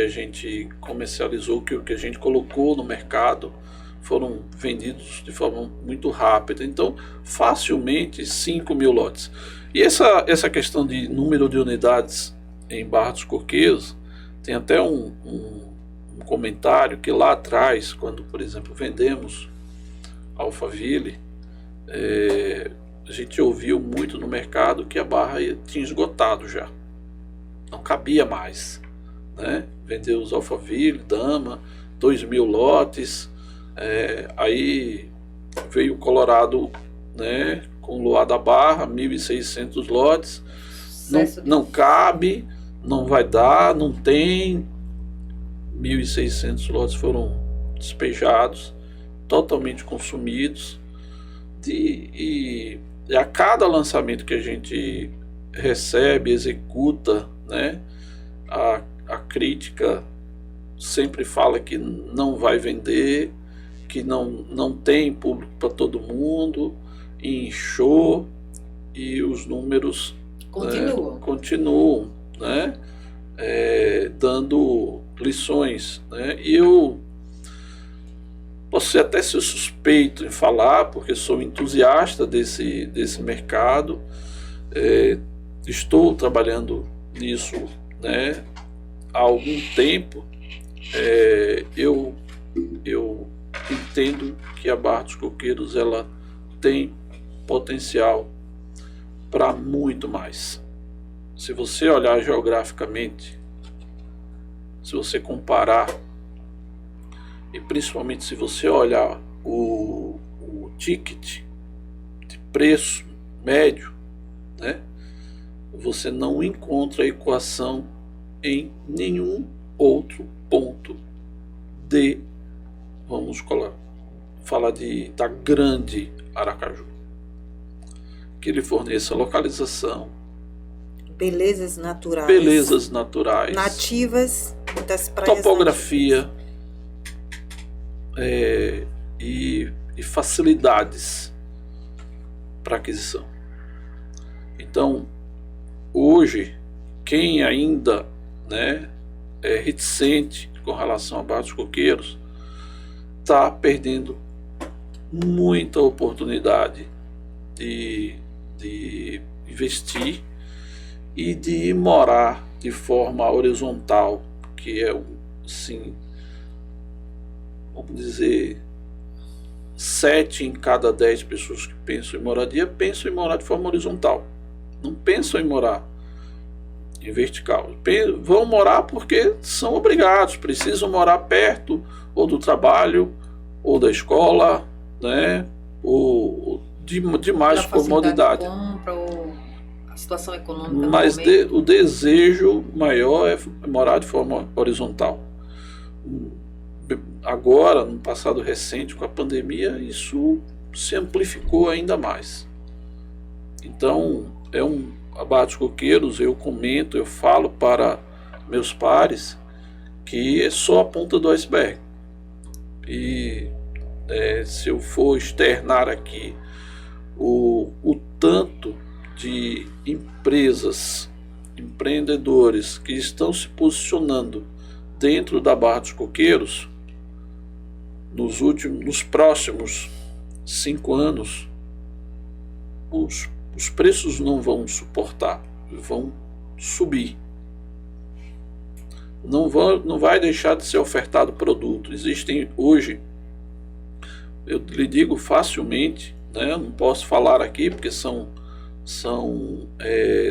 gente comercializou, que a gente colocou no mercado, foram vendidos de forma muito rápida. Então, facilmente 5.000 lotes. E essa questão de número de unidades em Barra dos Coqueiros, tem até um comentário que lá atrás, quando, por exemplo, vendemos Alphaville, a gente ouviu muito no mercado que a Barra tinha esgotado já, não cabia mais, né? Vendeu os Alphaville, Dama, 2.000 lotes, aí veio o Colorado, né, com o Luar da Barra, 1.600 lotes, não cabe, não vai dar, não tem. 1.600 lotes foram despejados, totalmente consumidos, e a cada lançamento que a gente recebe, executa, né, a crítica sempre fala que não vai vender, que não tem público para todo mundo, inchou, e os números continuam, né, dando lições, né? E eu posso até ser suspeito em falar, porque sou entusiasta desse mercado, estou trabalhando nisso, né, há algum tempo. Eu entendo que a Barra dos Coqueiros ela tem potencial para muito mais, se você olhar geograficamente, se você comparar, e principalmente se você olhar o ticket de preço médio, né, você não encontra equação em nenhum outro ponto vamos falar da grande Aracaju, que ele forneça localização,
belezas naturais, nativas, das praias
topografia e facilidades para aquisição. Então, hoje, quem ainda, né, é reticente com relação a Barra dos Coqueiros está perdendo muita oportunidade de investir e de morar de forma horizontal, que é assim, vamos dizer, 7 em cada 10 pessoas que pensam em moradia pensam em morar de forma horizontal, não pensam em morar em vertical. Vão morar porque são obrigados, precisam morar perto ou do trabalho ou da escola, né, ou de mais comodidade.
Compra, ou a situação econômica.
Mas o desejo maior é morar de forma horizontal. Agora, no passado recente, com a pandemia, isso se amplificou ainda mais. Então, a Barra dos Coqueiros, eu falo para meus pares que é só a ponta do iceberg. E se eu for externar aqui o tanto de empresas, empreendedores que estão se posicionando dentro da Barra dos Coqueiros, nos próximos 5 anos, os preços não vão suportar, vão subir. Não vai deixar de ser ofertado produto. Existem hoje, eu lhe digo facilmente, né, não posso falar aqui porque são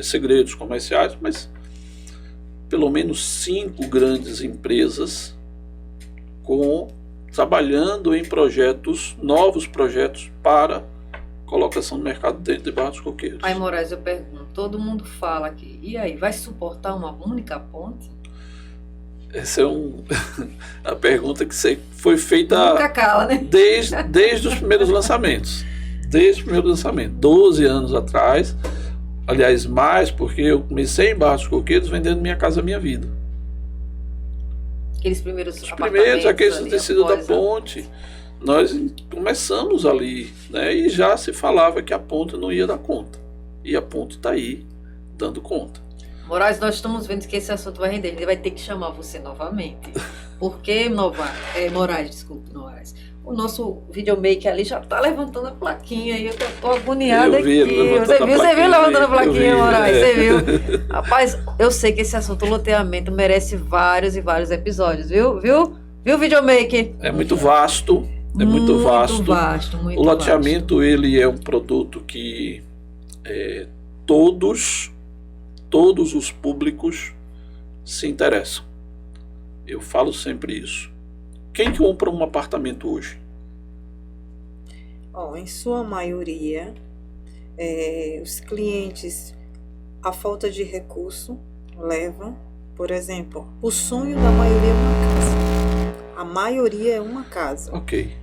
segredos comerciais, mas pelo menos 5 grandes empresas trabalhando em novos projetos para colocação no mercado dentro de Barra dos Coqueiros.
Aí, Moraes, eu pergunto, todo mundo fala aqui, e aí, vai suportar uma única ponte?
Essa é a pergunta que foi feita
nunca cala, né?
desde os primeiros lançamentos. Desde o primeiro lançamento, 12 anos atrás, aliás, mais, porque eu comecei em Barra dos Coqueiros vendendo Minha Casa Minha Vida.
Aqueles primeiros
aqueles do tecido da ponte. Nós começamos ali, né, e já se falava que a ponte não ia dar conta. E a ponte está aí, dando conta.
Moraes, nós estamos vendo que esse assunto vai render. Ele vai ter que chamar você novamente. Porque, Moraes, desculpe, Moraes. O nosso videomaker ali já está levantando a plaquinha e eu tô agoniada aqui. Você viu levantando a plaquinha, Moraes? Você viu? Rapaz, eu sei que esse assunto, loteamento, merece vários e vários episódios, viu? Viu, videomaker?
É muito vasto. Muito vasto. O loteamento, ele é um produto que todos os públicos se interessam. Eu falo sempre isso. Quem compra um apartamento hoje?
Em sua maioria, os clientes, a falta de recurso leva, por exemplo, o sonho da maioria é uma casa. A maioria é uma casa.
Ok.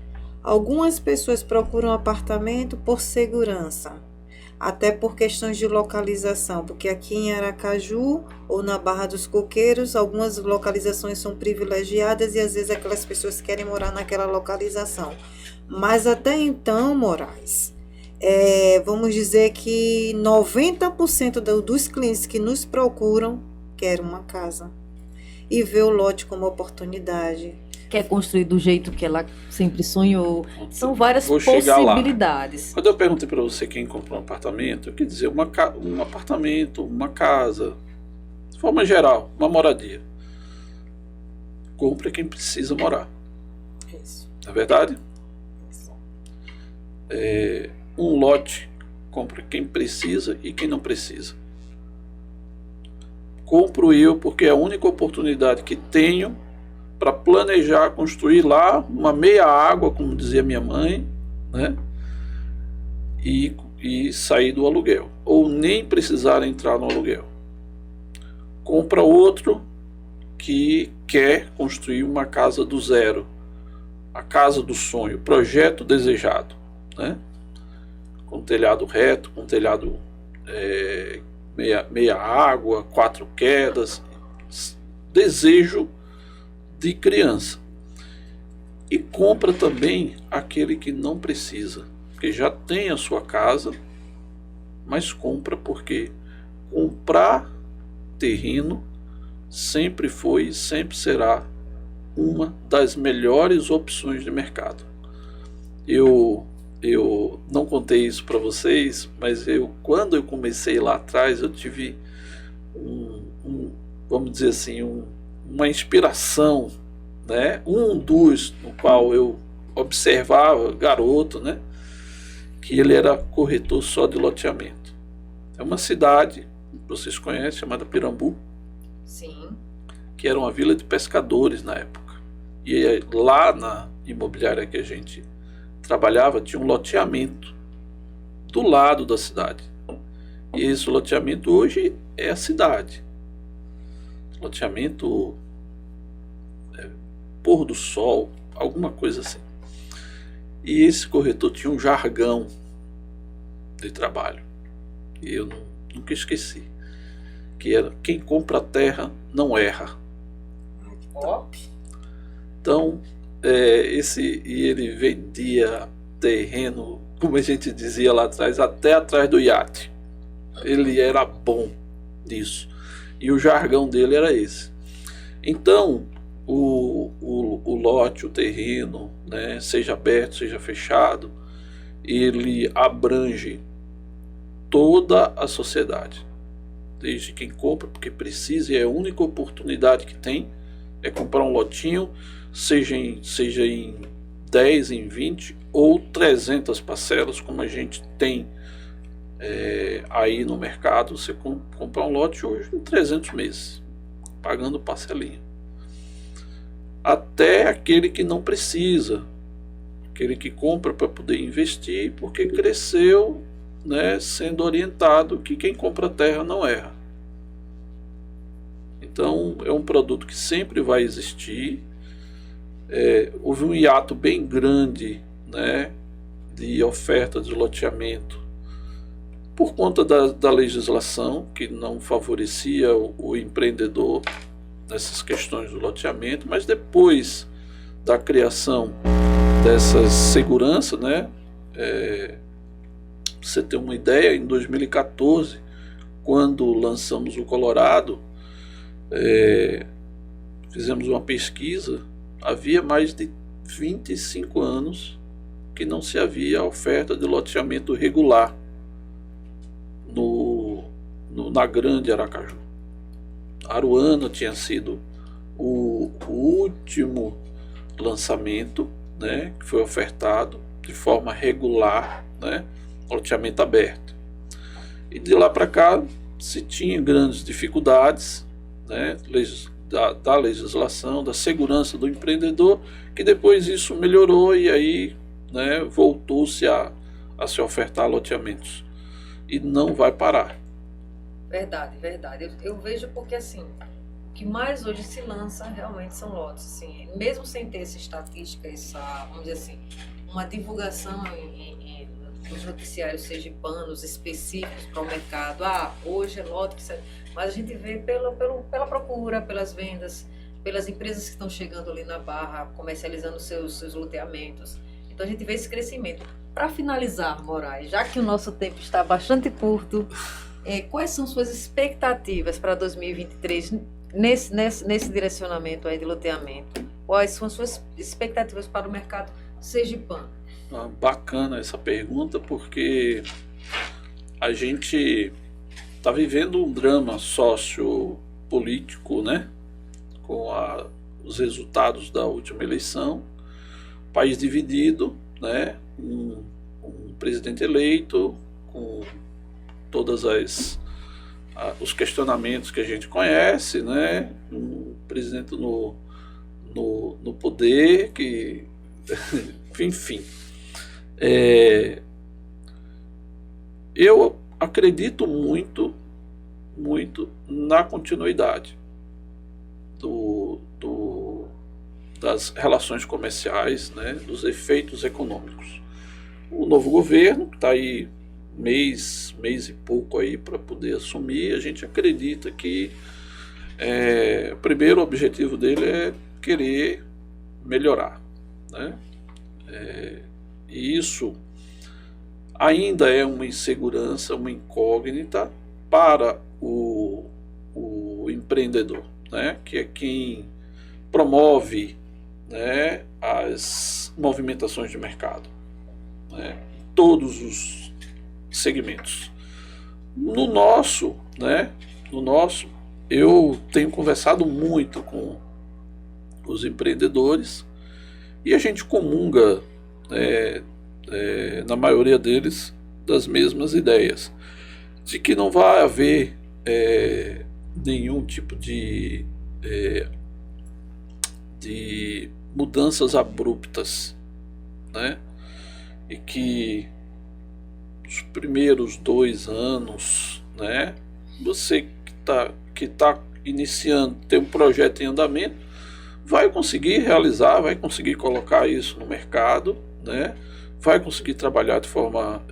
Algumas pessoas procuram apartamento por segurança, até por questões de localização, porque aqui em Aracaju ou na Barra dos Coqueiros, algumas localizações são privilegiadas e às vezes aquelas pessoas querem morar naquela localização. Mas até então, Moraes, vamos dizer que 90% dos clientes que nos procuram querem uma casa e vê o lote como oportunidade.
Quer construir do jeito que ela sempre sonhou. São várias possibilidades.
Quando eu perguntei para você quem comprou um apartamento, eu quis dizer um apartamento, uma casa, de forma geral, uma moradia. Compra quem precisa morar.
Isso.
Não é verdade?
Isso.
Um lote, compra quem precisa e quem não precisa. compro eu porque é a única oportunidade que tenho para planejar construir lá uma meia água, como dizia minha mãe, né? E sair do aluguel, ou nem precisar entrar no aluguel. Compra outro que quer construir uma casa do zero, a casa do sonho, projeto desejado, né? Com telhado reto, com telhado meia água, 4 quedas, desejo de criança. E compra também aquele que não precisa, que já tem a sua casa, mas compra porque comprar terreno sempre foi e sempre será uma das melhores opções de mercado. Eu não contei isso para vocês, mas quando eu comecei lá atrás, eu tive vamos dizer assim, uma inspiração, né? No qual eu observava, garoto, né? Que ele era corretor só de loteamento. É uma cidade, vocês conhecem, chamada Pirambu.
Sim.
Que era uma vila de pescadores na época. E lá na imobiliária que a gente trabalhava, tinha um loteamento do lado da cidade. E esse loteamento hoje é a cidade. Loteamento pôr do sol, alguma coisa assim. E esse corretor tinha um jargão de trabalho. E eu nunca esqueci. Que era: quem compra a terra não erra.
Top.
Então, e ele vendia terreno, como a gente dizia lá atrás, até atrás do iate. Ele era bom nisso. E o jargão dele era esse. Então, o lote, o terreno, né, seja aberto, seja fechado, ele abrange toda a sociedade. Desde quem compra porque precisa, e é a única oportunidade que tem, é comprar um lotinho, seja em 10, em 20 ou 300 parcelas, como a gente tem aí no mercado. Você comprar um lote hoje em 300 meses, pagando parcelinha. Até aquele que não precisa, aquele que compra para poder investir, porque cresceu, né, sendo orientado que quem compra terra não erra. Então é um produto que sempre vai existir. Houve um hiato bem grande, né, de oferta de loteamento por conta da legislação que não favorecia o empreendedor nessas questões do loteamento, mas depois da criação dessas seguranças, né, pra você ter uma ideia, em 2014, quando lançamos o Colorado, fizemos uma pesquisa, havia mais de 25 anos que não se havia oferta de loteamento regular na Grande Aracaju. Aruana tinha sido o último lançamento, né, que foi ofertado de forma regular, né, loteamento aberto. E de lá para cá se tinha grandes dificuldades, né, da legislação, da segurança do empreendedor, que depois isso melhorou e aí, né, voltou-se a se ofertar loteamentos. E não vai parar.
Verdade, verdade. Eu vejo porque assim, o que mais hoje se lança realmente são lotes, assim, mesmo sem ter essa estatística, vamos dizer assim, uma divulgação nos noticiários sergipanos específicos para o mercado. Hoje é lote, mas a gente vê pela procura, pelas vendas, pelas empresas que estão chegando ali na Barra, comercializando seus loteamentos. Então a gente vê esse crescimento. Para finalizar, Moraes, já que o nosso tempo está bastante curto, quais são suas expectativas para 2023 nesse direcionamento aí de loteamento? Quais são as suas expectativas para o mercado sergipano?
Bacana essa pergunta, porque a gente está vivendo um drama sociopolítico, né? Com os resultados da última eleição, país dividido, né? Um presidente eleito com todas as os questionamentos que a gente conhece, né? Um presidente no poder que, enfim, eu acredito muito na continuidade das relações comerciais, né, dos efeitos econômicos. O novo governo, que está aí mês e pouco aí para poder assumir, a gente acredita que o primeiro objetivo dele é querer melhorar, né? E isso ainda é uma insegurança, uma incógnita para o empreendedor, né? Que é quem promove, né, as movimentações de mercado, né? Todos os segmentos. No nosso, eu tenho conversado muito com os empreendedores e a gente comunga, na maioria deles, das mesmas ideias, de que não vai haver nenhum tipo de mudanças abruptas, né? E que os primeiros 2 anos, né, você que tá iniciando, tem um projeto em andamento, vai conseguir realizar, vai conseguir colocar isso no mercado, né? Vai conseguir trabalhar de forma,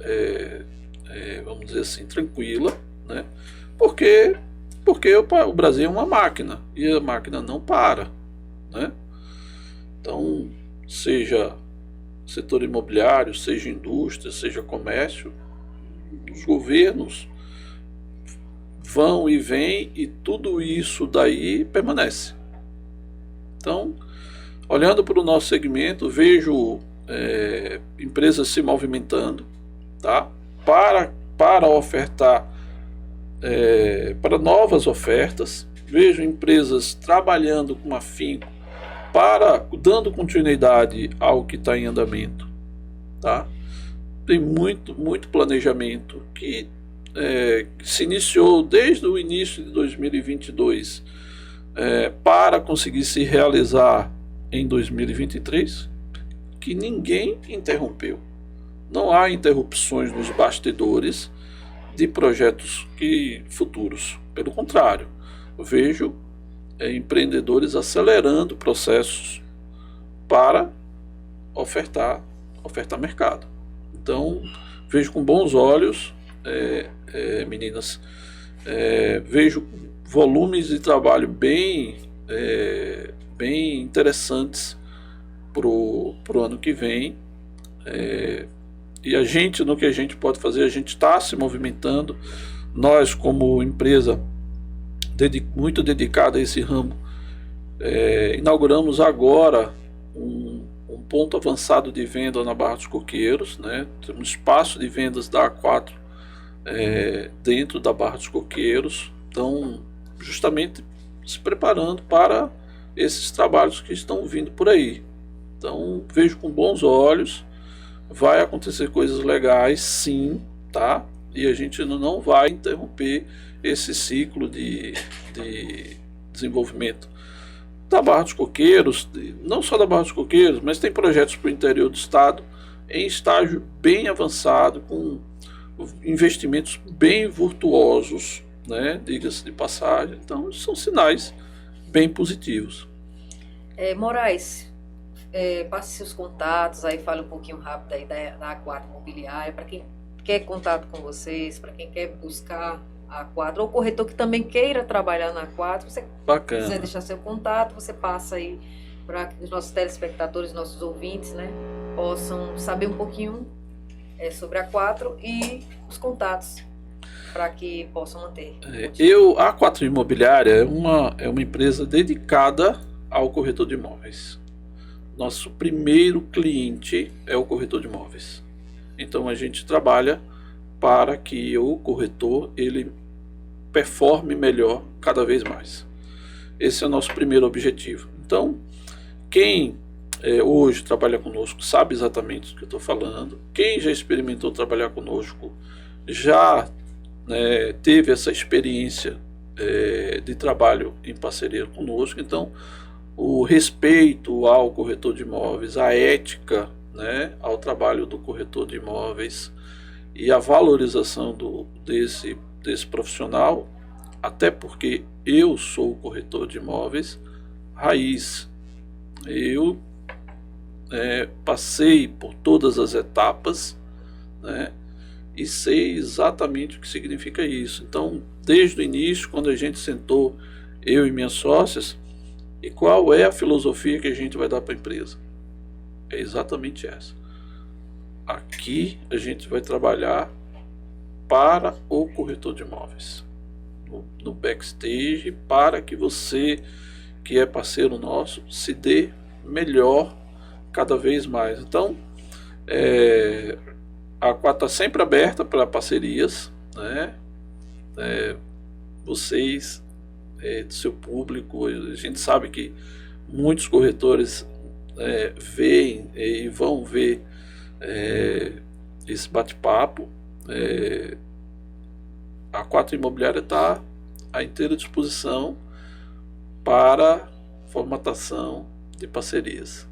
vamos dizer assim, tranquila, né? Porque o Brasil é uma máquina e a máquina não para, né? Então, seja setor imobiliário, seja indústria, seja comércio, os governos vão e vêm e tudo isso daí permanece. Então, olhando para o nosso segmento, vejo empresas se movimentando, tá? Para ofertar para novas ofertas. Vejo empresas trabalhando com afinco dando continuidade ao que está em andamento, tá? Tem muito planejamento que se iniciou desde o início de 2022 para conseguir se realizar em 2023, que ninguém interrompeu. Não há interrupções nos bastidores de projetos futuros. Pelo contrário, eu vejo empreendedores acelerando processos para ofertar mercado. Então, vejo com bons olhos, meninas, vejo volumes de trabalho bem interessantes pro ano que vem, e a gente, no que a gente pode fazer, a gente está se movimentando. Nós, como empresa muito dedicada a esse ramo, inauguramos agora um ponto avançado de venda na Barra dos Coqueiros, né? Temos um espaço de vendas da A4 dentro da Barra dos Coqueiros. Então, justamente se preparando para esses trabalhos que estão vindo por aí. Então, vejo com bons olhos. Vai acontecer coisas legais, sim, tá? E a gente não vai interromper esse ciclo de desenvolvimento da Barra dos Coqueiros, não só da Barra dos Coqueiros, mas tem projetos para o interior do estado em estágio bem avançado, com investimentos bem virtuosos, né? Diga-se de passagem. Então, são sinais bem positivos.
Moraes, passe seus contatos, aí fale um pouquinho rápido aí da A4 Imobiliária, para quem quer contato com vocês, para quem quer buscar a A4, ou corretor que também queira trabalhar na A4, você quiser deixar seu contato, você passa aí para que os nossos telespectadores, nossos ouvintes, né, possam saber um pouquinho sobre a A4 e os contatos para que possam manter.
A A4 Imobiliária é uma empresa dedicada ao corretor de imóveis. Nosso primeiro cliente é o corretor de imóveis. Então a gente trabalha para que o corretor ele performe melhor cada vez mais. Esse é o nosso primeiro objetivo. Então, quem hoje trabalha conosco sabe exatamente o que eu estou falando. Quem já experimentou trabalhar conosco já teve essa experiência de trabalho em parceria conosco. Então, o respeito ao corretor de imóveis, a ética, né, ao trabalho do corretor de imóveis e a valorização desse profissional, até porque eu sou corretor de imóveis raiz. Eu passei por todas as etapas, né, e sei exatamente o que significa isso. Então, desde o início, quando a gente sentou, eu e minhas sócias, e qual é a filosofia que a gente vai dar para a empresa? É exatamente essa. Aqui a gente vai trabalhar para o corretor de imóveis, no backstage, para que você, que é parceiro nosso, se dê melhor cada vez mais. Então, a Quatro está sempre aberta para parcerias, né? Vocês, do seu público, a gente sabe que muitos corretores veem e vão ver esse bate-papo. A Quatro Imobiliária está à inteira disposição para formatação de parcerias.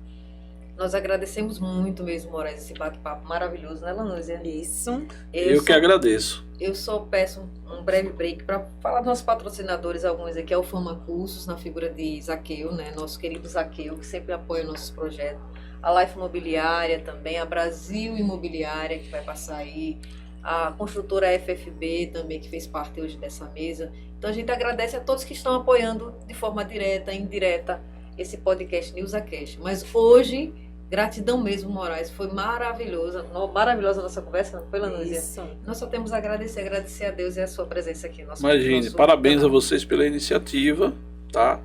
Nós agradecemos muito mesmo, Moraes, esse bate-papo maravilhoso, né, Lanúzia?
Isso.
Eu que agradeço.
Eu só peço um breve break para falar dos nossos patrocinadores, alguns aqui, é o Fama Cursos, na figura de Zaqueu, né, nosso querido Zaqueu, que sempre apoia nossos projetos. A Life Imobiliária também, a Brasil Imobiliária, que vai passar aí, a construtora FFB também, que fez parte hoje dessa mesa. Então a gente agradece a todos que estão apoiando de forma direta e indireta esse podcast NewsAcast. Mas hoje, gratidão mesmo, Moraes, foi maravilhosa a nossa conversa, não foi, Lanúzia?
Isso.
Nós só temos a agradecer a Deus e a sua presença aqui.
Imagine, parabéns a vocês pela iniciativa, tá?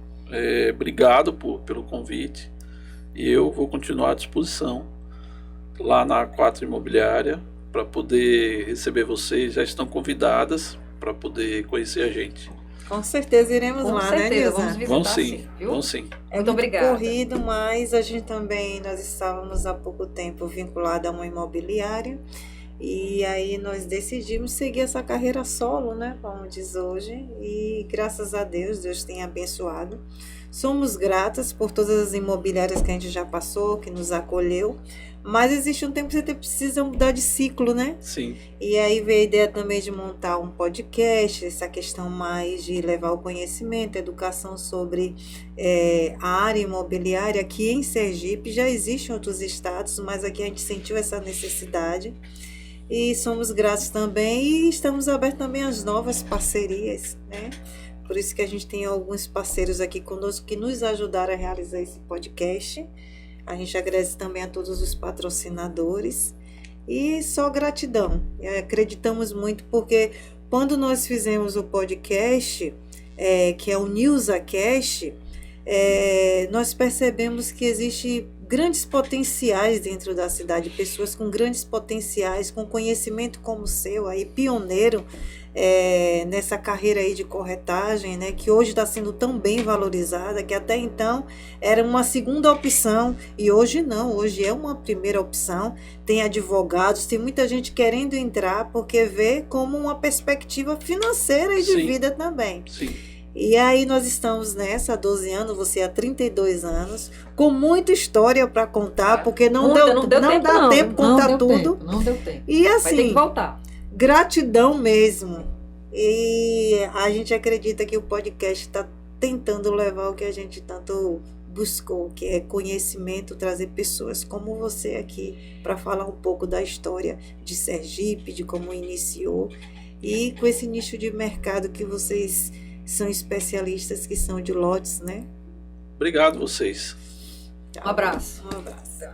Obrigado pelo convite, e eu vou continuar à disposição lá na Quatro Imobiliária para poder receber vocês. Já estão convidadas para poder conhecer a gente.
Com certeza iremos lá,
certeza,
né, Nilza?
vamos visitar,
Vão sim,
viu?
vão sim.
É
Muito
muito
obrigada.
corrido, mas a gente também, nós estávamos há pouco tempo vinculados a uma imobiliária, e aí nós decidimos seguir essa carreira solo, né, como diz hoje, e graças a Deus, Deus tem abençoado. Somos gratas por todas as imobiliárias que a gente já passou, que nos acolheu, mas existe um tempo que você precisa mudar de ciclo, né?
Sim.
E aí veio a ideia também de montar um podcast, essa questão mais de levar o conhecimento, a educação sobre a área imobiliária. Aqui em Sergipe já existe em outros estados, mas aqui a gente sentiu essa necessidade. E somos gratos também e estamos abertos também às novas parcerias, né? Por isso que a gente tem alguns parceiros aqui conosco que nos ajudaram a realizar esse podcast. A gente agradece também a todos os patrocinadores e só gratidão. Acreditamos muito porque quando nós fizemos o podcast, que é o NewsAcast, nós percebemos que existe grandes potenciais dentro da cidade, pessoas com grandes potenciais, com conhecimento como o seu, aí pioneiro nessa carreira aí de corretagem, né, que hoje está sendo tão bem valorizada, que até então era uma segunda opção e hoje não, hoje é uma primeira opção. Tem advogados, tem muita gente querendo entrar porque vê como uma perspectiva financeira e de
Sim.
vida também.
Sim.
E aí nós estamos nessa há 12 anos, você há 32 anos, com muita história para contar, porque não dá tempo contar tudo.
Não deu tempo.
E
Vai ter que
assim,
voltar.
gratidão mesmo. E a gente acredita que o podcast está tentando levar o que a gente tanto buscou, que é conhecimento, trazer pessoas como você aqui para falar um pouco da história de Sergipe, de como iniciou e com esse nicho de mercado que vocês são especialistas, que são de lotes, né?
Obrigado vocês.
Um abraço.
Um abraço.